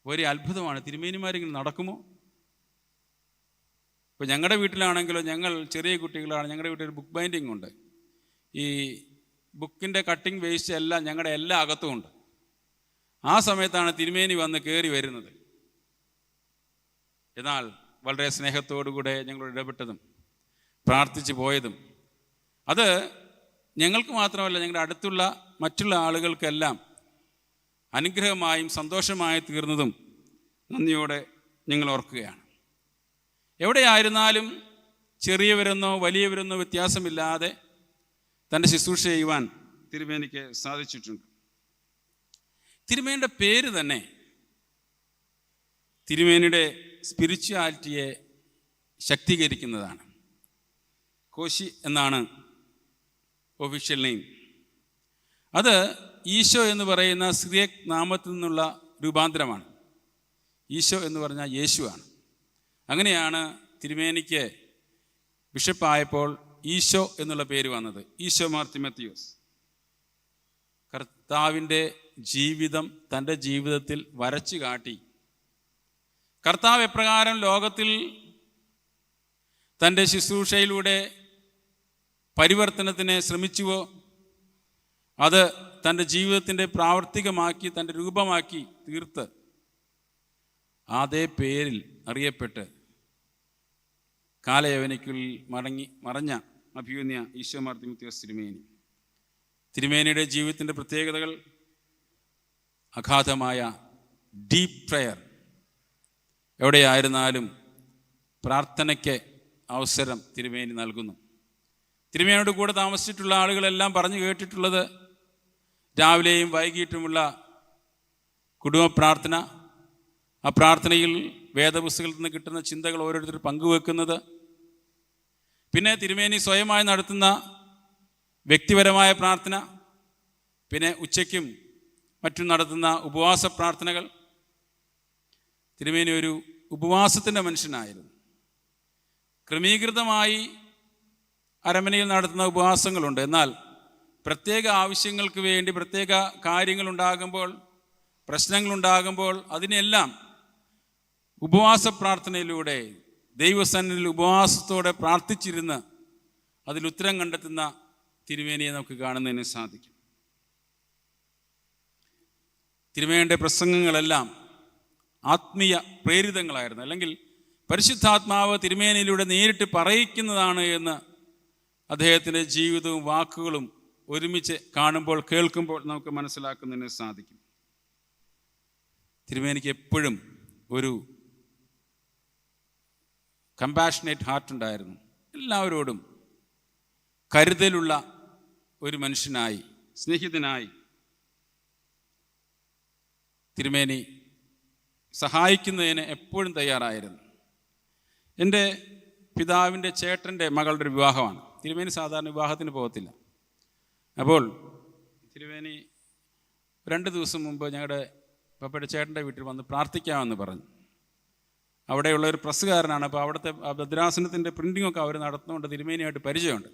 ഒരു അത്ഭുതമാണ്. തിരുമേനിമാരിങ്ങനെ നടക്കുമോ? ഇപ്പോൾ ഞങ്ങളുടെ വീട്ടിലാണെങ്കിലോ, ഞങ്ങൾ ചെറിയ കുട്ടികളാണ്, ഞങ്ങളുടെ വീട്ടിൽ ബുക്ക് ബൈൻഡിങ് ഉണ്ട്. ഈ ബുക്കിൻ്റെ കട്ടിങ് വേസ്റ്റ് എല്ലാം ഞങ്ങളുടെ എല്ലാ അകത്തുമുണ്ട്. ആ സമയത്താണ് തിരുമേനി വന്ന് കയറി വരുന്നത്. എന്നാൽ വളരെ സ്നേഹത്തോടുകൂടെ ഞങ്ങളോട് ഇടപെട്ടതും പ്രാർത്ഥിച്ചു പോയതും അത് ഞങ്ങൾക്ക് മാത്രമല്ല, ഞങ്ങളുടെ അടുത്തുള്ള മറ്റുള്ള ആളുകൾക്കെല്ലാം അനുഗ്രഹമായും സന്തോഷമായി തീർന്നതും നന്ദിയോടെ ഞങ്ങൾ ഓർക്കുകയാണ്. എവിടെയായിരുന്നാലും ചെറിയവരെന്നോ വലിയവരെന്നോ വ്യത്യാസമില്ലാതെ തൻ്റെ ശുശ്രൂഷ ചെയ്യുവാൻ തിരുമേനിക്ക് സാധിച്ചിട്ടുണ്ട്. തിരുമേനിയുടെ പേര് തന്നെ തിരുമേനിയുടെ സ്പിരിച്വാലിറ്റിയെ ശക്തീകരിക്കുന്നതാണ്. കോശി എന്നാണ് ഒഫീഷ്യൽ നെയിം. അത് ഈശോ എന്ന് പറയുന്ന സിറിയക് നാമത്തിൽ നിന്നുള്ള രൂപാന്തരമാണ്. ഈശോ എന്ന് പറഞ്ഞാൽ യേശുവാണ്. അങ്ങനെയാണ് തിരുമേനിക്ക് ബിഷപ്പായപ്പോൾ ഈശോ എന്നുള്ള പേര് വന്നത്. ഈശോ മാർ തിമത്തിയോസ്. കർത്താവിൻ്റെ ജീവിതം തൻ്റെ ജീവിതത്തിൽ വരച്ചു കാട്ടി. കർത്താവ് എപ്രകാരം ലോകത്തിൽ തൻ്റെ ശുശ്രൂഷയിലൂടെ പരിവർത്തനത്തിന് ശ്രമിച്ചുവോ അത് തൻ്റെ ജീവിതത്തിൻ്റെ പ്രാവർത്തികമാക്കി, തൻ്റെ രൂപമാക്കി തീർത്ത് അതേ പേരിൽ അറിയപ്പെട്ട് കാലയവനിക്കുള്ളിൽ മറഞ്ഞ അഭിമന്യ ഈശോമാർ തിമോത്തിയോസ് തിരുമേനി. തിരുമേനിയുടെ ജീവിതത്തിൻ്റെ പ്രത്യേകതകൾ: അഗാധമായ ഡീപ്പ് പ്രയർ, എവിടെയായിരുന്നാലും പ്രാർത്ഥനയ്ക്ക് അവസരം തിരുമേനി നൽകുന്നു. തിരുമേനിയോട് കൂടെ താമസിച്ചിട്ടുള്ള ആളുകളെല്ലാം പറഞ്ഞു കേട്ടിട്ടുള്ളത് രാവിലെയും വൈകിട്ടുമുള്ള കുടുംബ പ്രാർത്ഥന, ആ പ്രാർത്ഥനയിൽ വേദപുസ്തകത്തിൽ നിന്ന് കിട്ടുന്ന ചിന്തകൾ ഓരോരുത്തർ പങ്കുവെക്കുന്നത്, പിന്നെ തിരുമേനി സ്വയമായി നടത്തുന്ന വ്യക്തിപരമായ പ്രാർത്ഥന, പിന്നെ ഉച്ചയ്ക്കും മറ്റും നടത്തുന്ന ഉപവാസ പ്രാർത്ഥനകൾ. തിരുമേനി ഒരു ഉപവാസത്തിൻ്റെ മനുഷ്യനായിരുന്നു. ക്രമീകൃതമായി അരമനയിൽ നടത്തുന്ന ഉപവാസങ്ങളുണ്ട്. എന്നാൽ പ്രത്യേക ആവശ്യങ്ങൾക്ക് വേണ്ടി പ്രത്യേക കാര്യങ്ങളുണ്ടാകുമ്പോൾ, പ്രശ്നങ്ങളുണ്ടാകുമ്പോൾ അതിനെല്ലാം ഉപവാസ പ്രാർത്ഥനയിലൂടെ ദൈവസന്നിധിയിൽ ഉപവാസത്തോടെ പ്രാർത്ഥിച്ചിരുന്ന് അതിൽ ഉത്തരം കണ്ടെത്തുന്ന തിരുമേനിയെ നമുക്ക് കാണുന്നതിന് സാധിക്കും. തിരുമേനിയുടെ പ്രസംഗങ്ങളെല്ലാം ആത്മീയ പ്രേരിതങ്ങളായിരുന്നു, അല്ലെങ്കിൽ പരിശുദ്ധാത്മാവ് തിരുമേനിയിലൂടെ നേരിട്ട് പറയിക്കുന്നതാണ് എന്ന് അദ്ദേഹത്തിൻ്റെ ജീവിതവും വാക്കുകളും ഒരുമിച്ച് കാണുമ്പോൾ, കേൾക്കുമ്പോൾ നമുക്ക് മനസ്സിലാക്കുന്നതിന് സാധിക്കും. തിരുമേനിക്ക് എപ്പോഴും ഒരു കമ്പാഷനേറ്റ് ഹാർട്ട് ഉണ്ടായിരുന്നു. എല്ലാവരോടും കരുതലുള്ള ഒരു മനുഷ്യനായി, സ്നേഹിതനായി തിരുമേനി സഹായിക്കുന്നതിന് എപ്പോഴും തയ്യാറായിരുന്നു. എൻ്റെ പിതാവിൻ്റെ ചേട്ടൻ്റെ മകളുടെ ഒരു വിവാഹമാണ്. തിരുമേനി സാധാരണ വിവാഹത്തിന് പോകത്തില്ല. അപ്പോൾ തിരുമേനി 2 ദിവസം മുമ്പ് ഞങ്ങളുടെ പപ്പയുടെ ചേട്ടൻ്റെ വീട്ടിൽ വന്ന് പ്രാർത്ഥിക്കാമെന്ന് പറഞ്ഞു. അവിടെയുള്ള ഒരു പ്രസ്സുകാരനാണ്. അപ്പോൾ അവിടുത്തെ ഭദ്രാസനത്തിൻ്റെ പ്രിൻറ്റിങ്ങൊക്കെ അവർ നടത്തുന്നതുകൊണ്ട് തിരുമേനിയായിട്ട് പരിചയമുണ്ട്.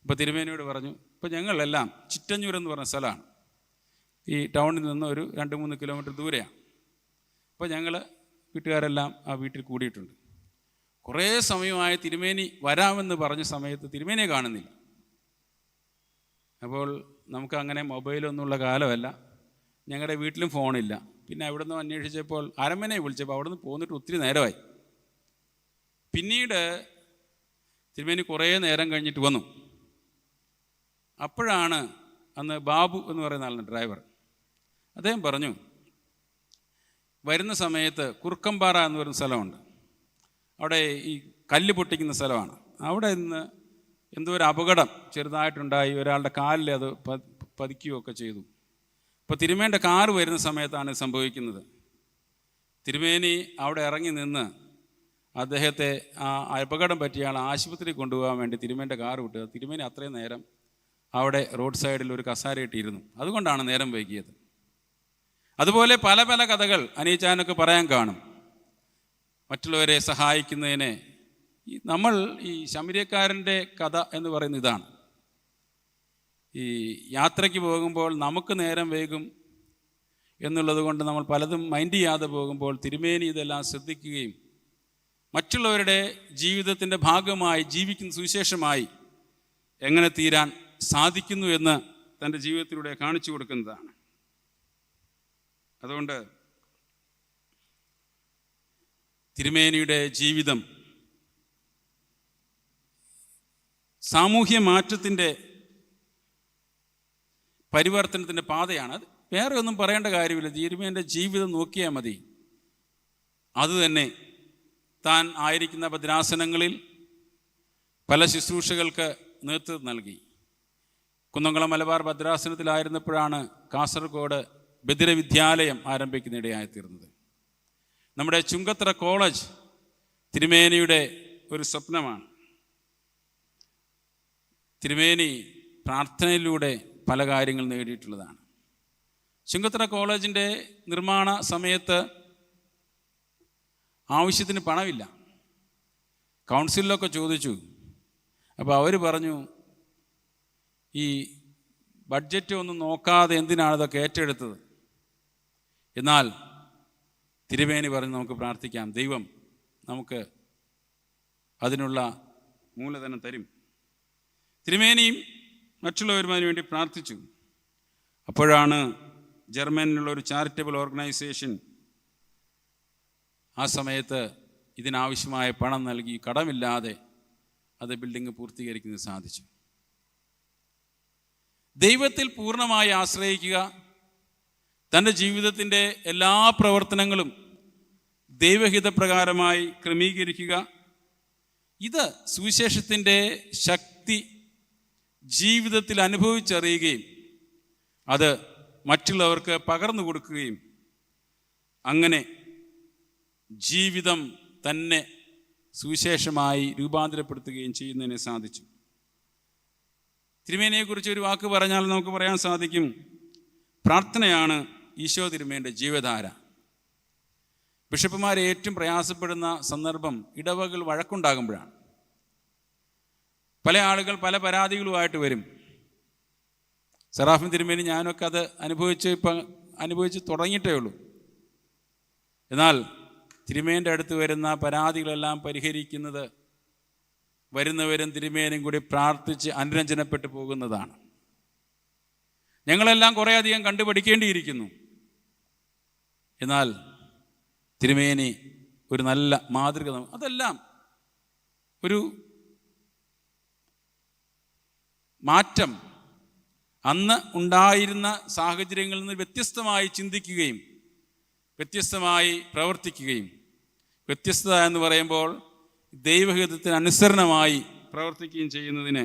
അപ്പോൾ തിരുമേനിയോട് പറഞ്ഞു, ഇപ്പോൾ ഞങ്ങളെല്ലാം ചിറ്റഞ്ഞൂർ എന്ന് പറഞ്ഞ സ്ഥലമാണ്, ഈ ടൗണിൽ നിന്ന് ഒരു 2-3 കിലോമീറ്റർ ദൂരെയാണ്. അപ്പോൾ ഞങ്ങൾ വീട്ടുകാരെല്ലാം ആ വീട്ടിൽ കൂടിയിട്ടുണ്ട്. കുറേ സമയമായി തിരുമേനി വരാമെന്ന് പറഞ്ഞ സമയത്ത് തിരുമേനിയെ കാണുന്നില്ല. അപ്പോൾ നമുക്ക് അങ്ങനെ മൊബൈലൊന്നുമുള്ള കാലമല്ല, ഞങ്ങളുടെ വീട്ടിലും ഫോണില്ല. പിന്നെ അവിടെ നിന്ന് അന്വേഷിച്ചപ്പോൾ അരമനയെ വിളിച്ചപ്പോൾ അവിടെ നിന്ന് പോന്നിട്ട് ഒത്തിരി നേരമായി. പിന്നീട് തിരുമേനി കുറേ നേരം കഴിഞ്ഞിട്ട് വന്നു. അപ്പോഴാണ് അന്ന് ബാബു എന്ന് പറയുന്ന ആളാണ് ഡ്രൈവർ. അദ്ദേഹം പറഞ്ഞു, വരുന്ന സമയത്ത് കുറുക്കമ്പാറ എന്ന് പറയുന്ന സ്ഥലമുണ്ട്, അവിടെ ഈ കല്ല് പൊട്ടിക്കുന്ന സ്ഥലമാണ്. അവിടെ നിന്ന് എന്തോ ഒരു അപകടം ചെറുതായിട്ടുണ്ടായി, ഒരാളുടെ കാലിൽ അത് പതിക്കുകയൊക്കെ ചെയ്തു. അപ്പോൾ തിരുമേൻ്റെ കാറ് വരുന്ന സമയത്താണ് സംഭവിക്കുന്നത്. തിരുമേനി അവിടെ ഇറങ്ങി നിന്ന് അദ്ദേഹത്തെ ആ അപകടം പറ്റിയ ആൾ ആശുപത്രി കൊണ്ടുപോകാൻ വേണ്ടി തിരുമേൻ്റെ കാറ് വിട്ടു. തിരുമേനി അത്രയും നേരം അവിടെ റോഡ് സൈഡിൽ ഒരു കസാരയിട്ടിരുന്നു. അതുകൊണ്ടാണ് നേരം വൈകിയത്. അതുപോലെ പല പല കഥകൾ അനീച്ചാനൊക്കെ പറയാൻ കാണും. മറ്റുള്ളവരെ സഹായിക്കുന്നതിന് നമ്മൾ ഈ ശമര്യക്കാരൻ്റെ കഥ എന്ന് പറയുന്ന ഇതാണ്. ഈ യാത്രയ്ക്ക് പോകുമ്പോൾ നമുക്ക് നേരം വൈകും എന്നുള്ളത് കൊണ്ട് നമ്മൾ പലതും മൈൻഡ് ചെയ്യാതെ പോകുമ്പോൾ തിരുമേനി ഇതെല്ലാം ശ്രദ്ധിക്കുകയും മറ്റുള്ളവരുടെ ജീവിതത്തിൻ്റെ ഭാഗമായി ജീവിക്കുന്ന സുവിശേഷമായി എങ്ങനെ തീരാൻ സാധിക്കുന്നു എന്ന് തൻ്റെ ജീവിതത്തിലൂടെ കാണിച്ചു കൊടുക്കുന്നതാണ്. അതുകൊണ്ട് തിരുമേനിയുടെ ജീവിതം സാമൂഹ്യ മാറ്റത്തിൻ്റെ പരിവർത്തനത്തിൻ്റെ പാതയാണ്. അത് വേറെ ഒന്നും പറയേണ്ട കാര്യമില്ല. തിരുമേനിയുടെ ജീവിതം നോക്കിയാൽ മതി. അതുതന്നെ താൻ ആയിരിക്കുന്ന ഭദ്രാസനങ്ങളിൽ പല ശുശ്രൂഷകൾക്ക് നേതൃത്വം നൽകി. കുന്നംകുളം മലബാർ ഭദ്രാസനത്തിലായിരുന്നപ്പോഴാണ് കാസർഗോഡ് ബദിര വിദ്യാലയം ആരംഭിക്കുന്നതിനിടയായിത്തീർന്നത്. നമ്മുടെ ചുങ്കത്തറ കോളേജ് തിരുമേനിയുടെ ഒരു സ്വപ്നമാണ്. തിരുമേനി പ്രാർത്ഥനയിലൂടെ പല കാര്യങ്ങൾ നേടിയിട്ടുള്ളതാണ്. ചുങ്കത്തറ കോളേജിൻ്റെ നിർമ്മാണ സമയത്ത് ആവശ്യത്തിന് പണമില്ല. കൗൺസിലൊക്കെ ചോദിച്ചു. അപ്പോൾ അവർ പറഞ്ഞു, ഈ ബഡ്ജറ്റ് ഒന്നും നോക്കാതെ എന്തിനാണ് ഇതൊക്കെ ഏറ്റെടുത്തത്? എന്നാൽ തിരുമേനി പറഞ്ഞ് നമുക്ക് പ്രാർത്ഥിക്കാം, ദൈവം നമുക്ക് അതിനുള്ള മൂലധനം തരും. തിരുമേനിയും മറ്റുള്ളവരും അതിനു വേണ്ടി പ്രാർത്ഥിച്ചു. അപ്പോഴാണ് ജർമ്മനിലുള്ള ഒരു ചാരിറ്റബിൾ ഓർഗനൈസേഷൻ ആ സമയത്ത് ഇതിനാവശ്യമായ പണം നൽകി കടമില്ലാതെ അത് ബിൽഡിംഗ് പൂർത്തീകരിക്കുന്നത് സാധിച്ചു. ദൈവത്തിൽ പൂർണ്ണമായി ആശ്രയിക്കുക, തൻ്റെ ജീവിതത്തിൻ്റെ എല്ലാ പ്രവർത്തനങ്ങളും ദൈവഹിതപ്രകാരമായി ക്രമീകരിക്കുക, ഇത് സുവിശേഷത്തിൻ്റെ ശക്തി ജീവിതത്തിൽ അനുഭവിച്ചറിയുകയും അത് മറ്റുള്ളവർക്ക് പകർന്നു കൊടുക്കുകയും അങ്ങനെ ജീവിതം തന്നെ സുവിശേഷമായി രൂപാന്തരപ്പെടുത്തുകയും ചെയ്യുന്നതിന് സാധിച്ചു. തിരുമേനിയെക്കുറിച്ച് ഒരു വാക്ക് പറഞ്ഞാൽ നമുക്ക് പറയാൻ സാധിക്കും, പ്രാർത്ഥനയാണ് ഈശോ തിരുമേനിയുടെ ജീവധാര. ബിഷപ്പുമാരെ ഏറ്റവും പ്രയാസപ്പെടുന്ന സന്ദർഭം ഇടവകൾ വഴക്കുണ്ടാകുമ്പോഴാണ്. പല ആളുകൾ പല പരാതികളുമായിട്ട് വരും. സെറാഫിൻ തിരുമേനി ഞാനൊക്കെ അത് അനുഭവിച്ച് തുടങ്ങിയിട്ടേ ഉള്ളൂ. എന്നാൽ തിരുമേൻ്റെ അടുത്ത് വരുന്ന പരാതികളെല്ലാം പരിഹരിക്കുന്നത് വരുന്നവരും തിരുമേനും കൂടി പ്രാർത്ഥിച്ച് അനുരഞ്ജനപ്പെട്ടു പോകുന്നതാണ്. ഞങ്ങളെല്ലാം കുറേയധികം കണ്ടുപഠിക്കേണ്ടിയിരിക്കുന്നു. എന്നാൽ തിരുമേനി ഒരു നല്ല മാതൃക, അതെല്ലാം ഒരു മാറ്റം അന്ന് ഉണ്ടായിരുന്ന സാഹചര്യങ്ങളിൽ നിന്ന് വ്യത്യസ്തമായി ചിന്തിക്കുകയും വ്യത്യസ്തമായി പ്രവർത്തിക്കുകയും, വ്യത്യസ്തത എന്ന് പറയുമ്പോൾ ദൈവഹിതത്തിന് അനുസരണമായി പ്രവർത്തിക്കുകയും ചെയ്യുന്നതിന്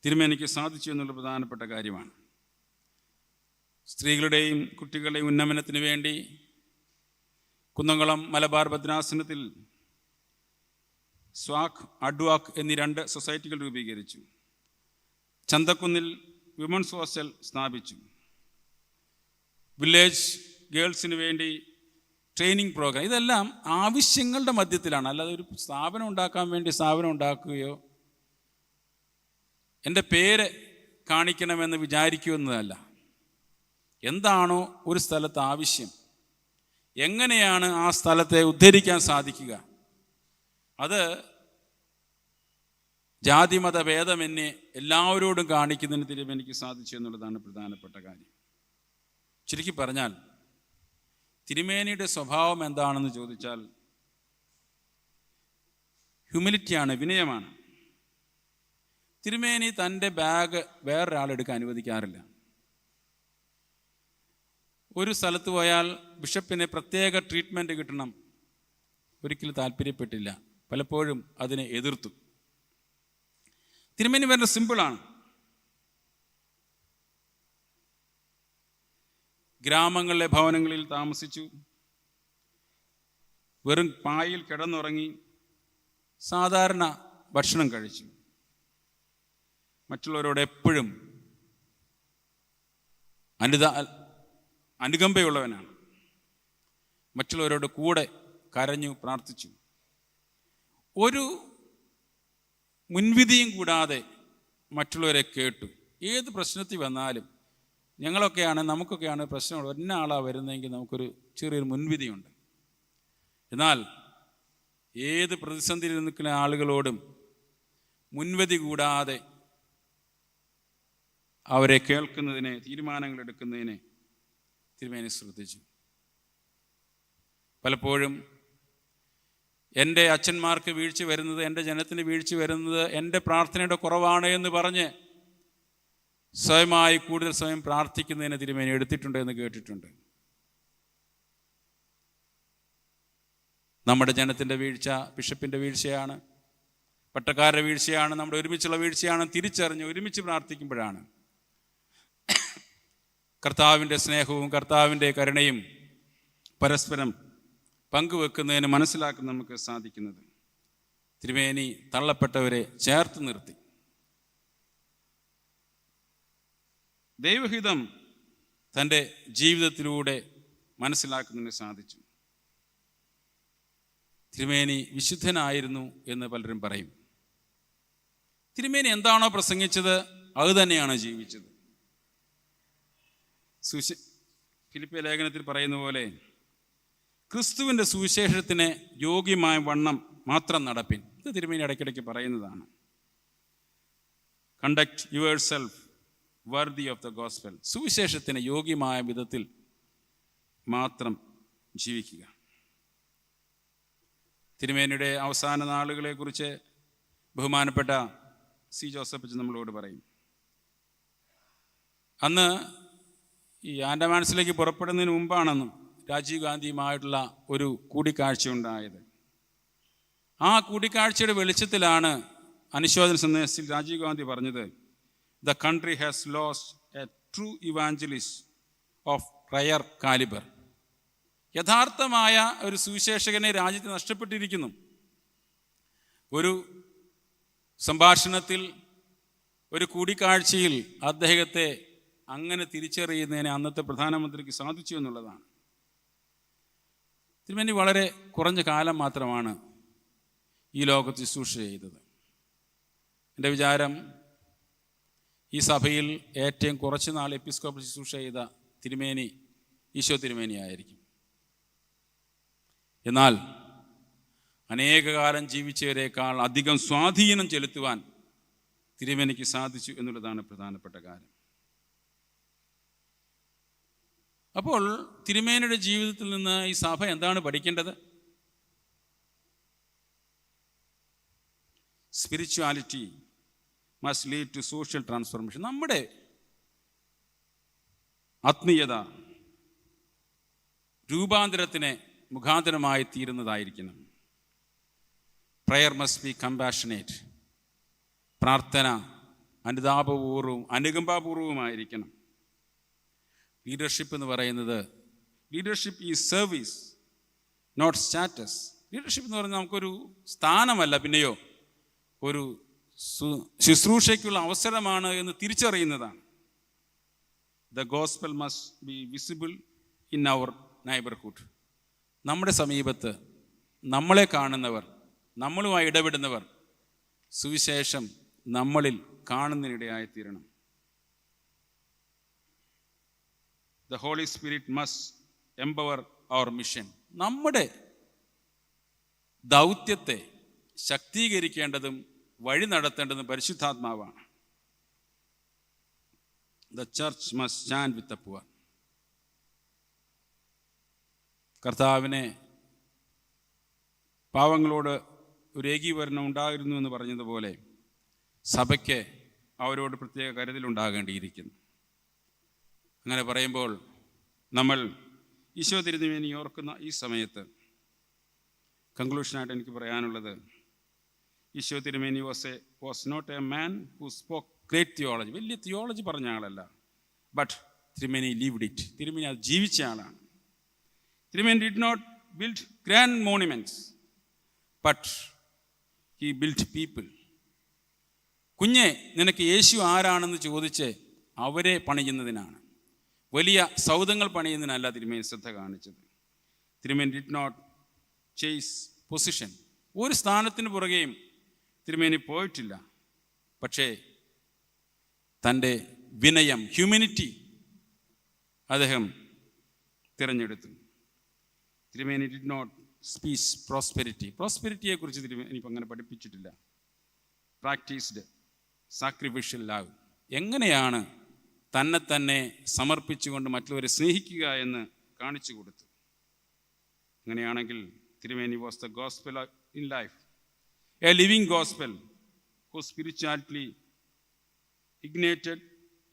തിരുമേനിക്ക് സാധിച്ചു എന്നുള്ള പ്രധാനപ്പെട്ട കാര്യമാണ്. സ്ത്രീകളുടെയും കുട്ടികളുടെയും ഉന്നമനത്തിന് വേണ്ടി കുന്നംകുളം മലബാർ ഭദ്രാസനത്തിൽ സ്വാക്, അഡ്വാക് എന്നീ 2 സൊസൈറ്റികൾ രൂപീകരിച്ചു. ചന്തക്കുന്നിൽ വിമൻസ് ഹോസ്റ്റൽ സ്ഥാപിച്ചു. വില്ലേജ് ഗേൾസിന് വേണ്ടി ട്രെയിനിങ് പ്രോഗ്രാം, ഇതെല്ലാം ആവശ്യങ്ങളുടെ മധ്യത്തിലാണ്. അല്ലാതെ ഒരു സ്ഥാപനം ഉണ്ടാക്കാൻ വേണ്ടി സ്ഥാപനം ഉണ്ടാക്കുകയോ എൻ്റെ പേര് കാണിക്കണമെന്ന് വിചാരിക്കുമെന്നതല്ല. എന്താണോ ഒരു സ്ഥലത്ത് ആവശ്യം, എങ്ങനെയാണ് ആ സ്ഥലത്തെ ഉദ്ധരിക്കാൻ സാധിക്കുക, അത് ജാതിമത ഭേദമെന്നെ എല്ലാവരോടും കാണിക്കുന്നതിന് തിരുമേനിക്ക് സാധിച്ചു എന്നുള്ളതാണ് പ്രധാനപ്പെട്ട കാര്യം. ചുരുക്കി പറഞ്ഞാൽ തിരുമേനിയുടെ സ്വഭാവം എന്താണെന്ന് ചോദിച്ചാൽ ഹ്യൂമിലിറ്റിയാണ്, വിനയമാണ്. തിരുമേനി തൻ്റെ ബാഗ് വേറൊരാളെടുക്കാൻ അനുവദിക്കാറില്ല. ഒരു സ്ഥലത്ത് പോയാൽ ബിഷപ്പിന് പ്രത്യേക ട്രീറ്റ്മെൻറ്റ് കിട്ടണം, ഒരിക്കലും താല്പര്യപ്പെട്ടില്ല. പലപ്പോഴും അതിനെ എതിർത്തു. തിരുമേനി വളരെ സിമ്പിളാണ്. ഗ്രാമങ്ങളിലെ ഭവനങ്ങളിൽ താമസിച്ചു, വെറും പായിൽ കിടന്നുറങ്ങി, സാധാരണ ഭക്ഷണം കഴിച്ചു. മറ്റുള്ളവരോട് എപ്പോഴും അനുകമ്പയുള്ളവനാണ്. മറ്റുള്ളവരോട് കൂടെ കരഞ്ഞു പ്രാർത്ഥിച്ചു. ഒരു മുൻവിധിയും കൂടാതെ മറ്റുള്ളവരെ കേട്ടു. ഏത് പ്രശ്നത്തിൽ വന്നാലും നമുക്കൊക്കെയാണ് പ്രശ്നമുള്ളത്, ഒന്ന ആളാണ് വരുന്നതെങ്കിൽ നമുക്കൊരു ചെറിയൊരു മുൻവിധിയുണ്ട്. എന്നാൽ ഏത് പ്രതിസന്ധിയിൽ നിൽക്കുന്ന ആളുകളോടും മുൻവിധി കൂടാതെ അവരെ കേൾക്കുന്നതിനെ, തീരുമാനങ്ങൾ എടുക്കുന്നതിനെ തിരുമേനി ശ്രദ്ധിച്ചു. പലപ്പോഴും എൻ്റെ അച്ഛന്മാർക്ക് വീഴ്ച വരുന്നത്, എൻ്റെ ജനത്തിന് വീഴ്ച വരുന്നത് എൻ്റെ പ്രാർത്ഥനയുടെ കുറവാണ് എന്ന് പറഞ്ഞ് സ്വയമായി കൂടുതൽ സമയം പ്രാർത്ഥിക്കുന്നതിന് തിരുമേനി എടുത്തിട്ടുണ്ട് എന്ന് കേട്ടിട്ടുണ്ട്. നമ്മുടെ ജനത്തിൻ്റെ വീഴ്ച ബിഷപ്പിൻ്റെ വീഴ്ചയാണ്, പട്ടക്കാരുടെ വീഴ്ചയാണ്, നമ്മുടെ ഒരുമിച്ചുള്ള വീഴ്ചയാണ് തിരിച്ചറിഞ്ഞ് ഒരുമിച്ച് പ്രാർത്ഥിക്കുമ്പോഴാണ് കർത്താവിൻ്റെ സ്നേഹവും കർത്താവിൻ്റെ കരുണയും പരസ്പരം പങ്കുവെക്കുന്നതിന് മനസ്സിലാക്കാൻ നമുക്ക് സാധിക്കുന്നത്. തിരുമേനി തള്ളപ്പെട്ടവരെ ചേർത്ത് നിർത്തി. ദൈവഹിതം തൻ്റെ ജീവിതത്തിലൂടെ മനസ്സിലാക്കുന്നതിന് സാധിച്ചു. തിരുമേനി വിശുദ്ധനായിരുന്നു എന്ന് പലരും പറയും. തിരുമേനി എന്താണോ പ്രസംഗിച്ചത് അതുതന്നെയാണ് ജീവിച്ചത്. ഫിലിപ്പിയ ലേഖനത്തിൽ പറയുന്ന പോലെ ക്രിസ്തുവിൻ്റെ സുവിശേഷത്തിന് യോഗ്യമായ വണ്ണം മാത്രം നടപ്പിൻ. ഇത് തിരുമേനി ഇടയ്ക്കിടയ്ക്ക് പറയുന്നതാണ്. Conduct yourself worthy of the gospel. സുവിശേഷത്തിന് യോഗ്യമായ വിധത്തിൽ മാത്രം ജീവിക്കുക. തിരുമേനിയുടെ അവസാന നാളുകളെക്കുറിച്ച് ബഹുമാനപ്പെട്ട സി ജോസഫ് നമ്മളോട് പറയും. അന്ന് ഈ ആൻഡമാൻസിലേക്ക് പുറപ്പെടുന്നതിന് മുമ്പാണെന്ന് രാജീവ് ഗാന്ധിയുമായിട്ടുള്ള ഒരു കൂടിക്കാഴ്ച ഉണ്ടായത്. ആ കൂടിക്കാഴ്ചയുടെ വെളിച്ചത്തിലാണ് അനുശോചന സന്ദേശത്തിൽ രാജീവ് ഗാന്ധി പറഞ്ഞത്, the country has lost a true evangelist of rare calibre. യഥാർത്ഥമായ ഒരു സുവിശേഷകനെ രാജ്യത്ത് നഷ്ടപ്പെട്ടിരിക്കുന്നു. ഒരു സംഭാഷണത്തിൽ, ഒരു കൂടിക്കാഴ്ചയിൽ അദ്ദേഹത്തെ അങ്ങനെ തിരിച്ചറിയുന്നതിന് അന്നത്തെ പ്രധാനമന്ത്രിക്ക് സാധിച്ചു എന്നുള്ളതാണ്. തിരുമേനി വളരെ കുറഞ്ഞ കാലം മാത്രമാണ് ഈ ലോകത്ത് ശുശ്രൂഷ ചെയ്തത്. എൻ്റെ വിചാരം ഈ സഭയിൽ ഏറ്റവും കുറച്ച് നാൾ എപ്പിസ്കോപ്പൽ ശുശ്രൂഷ ചെയ്ത തിരുമേനി ഈശോ തിരുമേനിയായിരിക്കും. എന്നാൽ അനേകകാലം ജീവിച്ചവരേക്കാൾ അധികം സ്വാധീനം ചെലുത്തുവാൻ തിരുമേനിക്ക് സാധിച്ചു എന്നുള്ളതാണ് പ്രധാനപ്പെട്ട കാര്യം. അപ്പോൾ തിരുമേനിയുടെ ജീവിതത്തിൽ നിന്ന് ഈ സഭ എന്താണ് പഠിക്കേണ്ടത്? Spirituality must lead to social transformation. നമ്മുടെ ആത്മീയത രൂപാന്തരത്തിന് മുഖാന്തരമായി തീരുന്നതായിരിക്കണം. Prayer must be compassionate. പ്രാർത്ഥന അനുതാപപൂർവവും അനുകമ്പാപൂർവവുമായിരിക്കണം. ലീഡർഷിപ്പ് എന്ന് പറയുന്നത്, leadership is service, not status. Leadership എന്ന് പറയുന്നത് നമുക്കൊരു സ്ഥാനമല്ല, പിന്നെയോ ഒരു ശുശ്രൂഷയ്ക്കുള്ള അവസരമാണ് എന്ന് തിരിച്ചറിയുന്നതാണ്. The gospel must be visible in our neighbourhood. നമ്മുടെ സമീപത്ത് നമ്മളെ കാണുന്നവർ, നമ്മളുമായി ഇടപെടുന്നവർ സുവിശേഷം നമ്മളിൽ കാണുന്നതിനിടയായിത്തീരണം. The Holy Spirit must empower our mission. നമ്മുടെ ദൗത്യത്തെ ശക്തീകരിക്കേണ്ടതും വഴി നടത്തേണ്ടതും പരിശുദ്ധാത്മാവാണ്. The church must stand with the poor. കർത്താവിനെ പാവങ്ങളോട് ഒരു ഏകീകരണം ഉണ്ടായിരുന്നു എന്ന് പറഞ്ഞതുപോലെ സഭയ്ക്ക് അവരോട് പ്രത്യേക കരുതലുണ്ടാകേണ്ടിയിരിക്കുന്നു. അങ്ങനെ പറയുമ്പോൾ നമ്മൾ ഈശോ തിരുമേനി ഓർക്കുന്ന ഈ സമയത്ത് കൺക്ലൂഷനായിട്ട് എനിക്ക് പറയാനുള്ളത്, ഈശോ തിരുമേനി was not a man who spoke great theology. വലിയ തിയോളജി പറഞ്ഞ ആളല്ല, ബട്ട് തിരുമേനി ലീവ്ഡ് ഇറ്റ്. തിരുമേനി അത് ജീവിച്ച ആളാണ്. തിരുമേനി did not build grand monuments, but he build people. കുഞ്ഞെ, നിനക്ക് യേശു ആരാണെന്ന് ചോദിച്ച് അവരെ പണിയുന്നതിനാണ്, വലിയ സൗധങ്ങൾ പണിയുന്നതിനല്ല തിരുമേനി ശ്രദ്ധ കാണിച്ചത്. തിരുമേനി ഡിഡ് നോട്ട് ചേസ് പൊസിഷൻ. ഒരു സ്ഥാനത്തിന് പുറകെയും തിരുമേനി പോയിട്ടില്ല. പക്ഷേ തൻ്റെ വിനയം, ഹ്യൂമിനിറ്റി അദ്ദേഹം തിരഞ്ഞെടുത്തു. തിരുമേനി ഡിഡ് നോട്ട് സ്പീച്ച് പ്രോസ്പെരിറ്റി. പ്രോസ്പെരിറ്റിയെക്കുറിച്ച് തിരുമേനി ഇപ്പം അങ്ങനെ പഠിപ്പിച്ചിട്ടില്ല. Practised sacrificial love. എങ്ങനെയാണ് തന്നെ സമർപ്പിച്ചുകൊണ്ട് മറ്റുള്ളവരെ സ്നേഹിക്കുക എന്ന് കാണിച്ചു കൊടുത്തു. അങ്ങനെയാണെങ്കിൽ തിരുമേനി was the gospel in life, a living gospel who spirituality ignited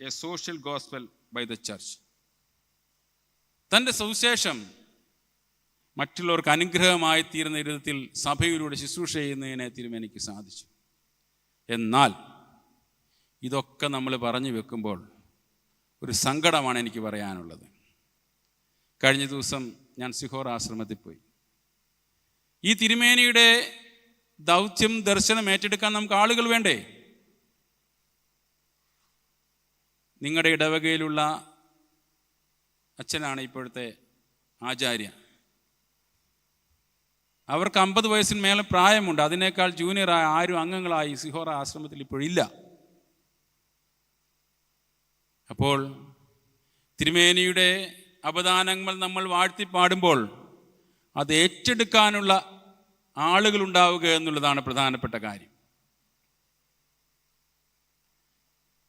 a social gospel by the church. തൻ്റെ സുവിശേഷം മറ്റുള്ളവർക്ക് അനുഗ്രഹമായി തീരുന്ന വിധത്തിൽ സഭയിലൂടെ ശുശ്രൂഷ ചെയ്യുന്നതിനെ തിരുമേനിക്ക് സാധിച്ചു. എന്നാൽ ഇതൊക്കെ നമ്മൾ പറഞ്ഞു വെക്കുമ്പോൾ ഒരു സങ്കടമാണ് എനിക്ക് പറയാനുള്ളത്. കഴിഞ്ഞ ദിവസം ഞാൻ സിഹോർ ആശ്രമത്തിൽ പോയി. ഈ തിരുമേനിയുടെ ദൗത്യം, ദർശനം ഏറ്റെടുക്കാൻ നമുക്ക് ആളുകൾ വേണ്ടേ? നിങ്ങളുടെ ഇടവകയിലുള്ള അച്ഛനാണ് ഇപ്പോഴത്തെ ആചാര്യ. അവർക്ക് 50 വയസ്സിന് മേലെ പ്രായമുണ്ട്. അതിനേക്കാൾ ജൂനിയറായ ആരും അംഗങ്ങളായി സിഹോറ ആശ്രമത്തിൽ ഇപ്പോഴില്ല. അപ്പോൾ തിരുമേനിയുടെ അപദാനങ്ങൾ നമ്മൾ വാഴ്ത്തിപ്പാടുമ്പോൾ അത് ഏറ്റെടുക്കാനുള്ള ആളുകളുണ്ടാവുക എന്നുള്ളതാണ് പ്രധാനപ്പെട്ട കാര്യം.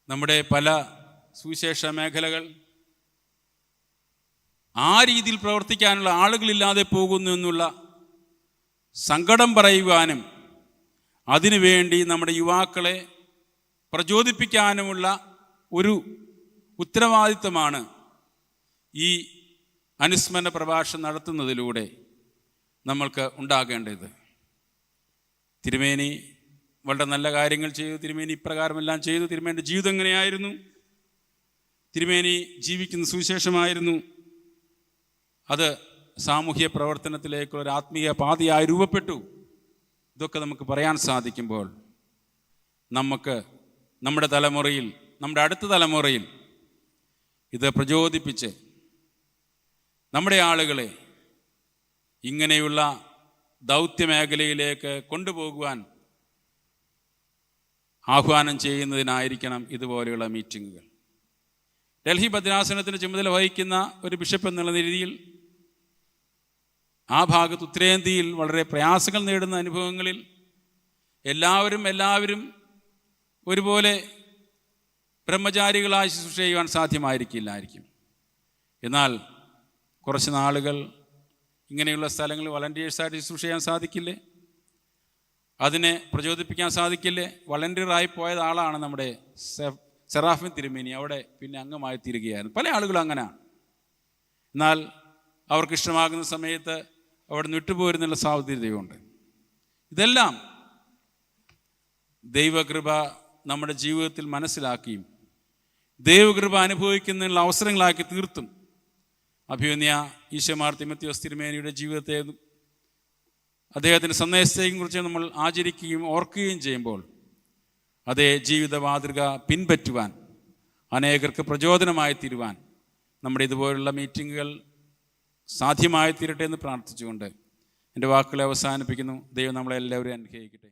നമ്മുടെ പല സുവിശേഷ മേഖലകൾ ആ രീതിയിൽ പ്രവർത്തിക്കാനുള്ള ആളുകളില്ലാതെ പോകുന്നു എന്നുള്ള സങ്കടം പറയുവാനും അതിനുവേണ്ടി നമ്മുടെ യുവാക്കളെ പ്രചോദിപ്പിക്കാനുമുള്ള ഒരു ഉത്തരവാദിത്തമാണ് ഈ അനുസ്മരണ പ്രഭാഷണം നടത്തുന്നതിലൂടെ നമ്മൾക്ക് ഉണ്ടാകേണ്ടത്. തിരുമേനി വളരെ നല്ല കാര്യങ്ങൾ ചെയ്തു. തിരുമേനി ഇപ്രകാരമെല്ലാം ചെയ്തു. തിരുമേനിയുടെ ജീവിതം എങ്ങനെയായിരുന്നു? തിരുമേനി ജീവിക്കുന്ന സുവിശേഷമായിരുന്നു. അത് സാമൂഹ്യ പ്രവർത്തനത്തിലേക്കുള്ള ഒരു ആത്മീയ പാതയായി രൂപപ്പെട്ടു. ഇതൊക്കെ നമുക്ക് പറയാൻ സാധിക്കുമ്പോൾ നമുക്ക് നമ്മുടെ തലമുറയിൽ, നമ്മുടെ അടുത്ത തലമുറയിൽ ഇത് പ്രചോദിപ്പിച്ച് നമ്മുടെ ആളുകളെ ഇങ്ങനെയുള്ള ദൗത്യമേഖലയിലേക്ക് കൊണ്ടുപോകുവാൻ ആഹ്വാനം ചെയ്യുന്നതിനായിരിക്കണം ഇതുപോലെയുള്ള മീറ്റിങ്ങുകൾ. ഡൽഹി ഭദ്രാസനത്തിന് ചുമതല വഹിക്കുന്ന ഒരു ബിഷപ്പ് എന്നുള്ള രീതിയിൽ ആ ഭാഗത്ത് ഉത്തരേന്ത്യയിൽ വളരെ പ്രയാസങ്ങൾ നേടുന്ന അനുഭവങ്ങളിൽ എല്ലാവരും ഒരുപോലെ ബ്രഹ്മചാരികളായി ശുശ്രൂഷ ചെയ്യുവാൻ സാധ്യമായിരിക്കില്ലായിരിക്കും. എന്നാൽ കുറച്ച് നാളുകൾ ഇങ്ങനെയുള്ള സ്ഥലങ്ങളിൽ വളണ്ടിയേഴ്സായിട്ട് ശുശ്രൂഷ ചെയ്യാൻ സാധിക്കില്ലേ? അതിനെ പ്രചോദിപ്പിക്കാൻ സാധിക്കില്ലേ? വളണ്ടിയറായി പോയത് ആളാണ് നമ്മുടെ സെറാഫിൻ തിരുമേനി. അവിടെ പിന്നെ അംഗമായി തീരുകയായിരുന്നു. പല ആളുകളും അങ്ങനെയാണ്. എന്നാൽ അവർക്ക് ഇഷ്ടമാകുന്ന സമയത്ത് അവിടെ നിന്ന് വിട്ടുപോരുന്നുള്ള സാധ്യതയുണ്ട്. ഇതെല്ലാം ദൈവകൃപ നമ്മുടെ ജീവിതത്തിൽ മനസ്സിലാക്കിയും ദൈവകൃപ അനുഭവിക്കുന്നതിനുള്ള അവസരങ്ങളാക്കി തീർത്തും അഭിമന്യ ഈശോമാർ തിമോത്തിയോസ് തിരുമേനിയുടെ ജീവിതത്തെ, അദ്ദേഹത്തിൻ്റെ സന്ദേശത്തെയും കുറിച്ച് നമ്മൾ ആചരിക്കുകയും ഓർക്കുകയും ചെയ്യുമ്പോൾ അതേ ജീവിത മാതൃക പിൻപറ്റുവാൻ, അനേകർക്ക് പ്രചോദനമായി തീരുവാൻ നമ്മുടെ ഇതുപോലുള്ള മീറ്റിങ്ങുകൾ സാധ്യമായി തീരട്ടെ എന്ന് പ്രാർത്ഥിച്ചുകൊണ്ട് എൻ്റെ വാക്കുകളെ അവസാനിപ്പിക്കുന്നു. ദൈവം നമ്മളെല്ലാവരും അനുഗ്രഹിക്കട്ടെ.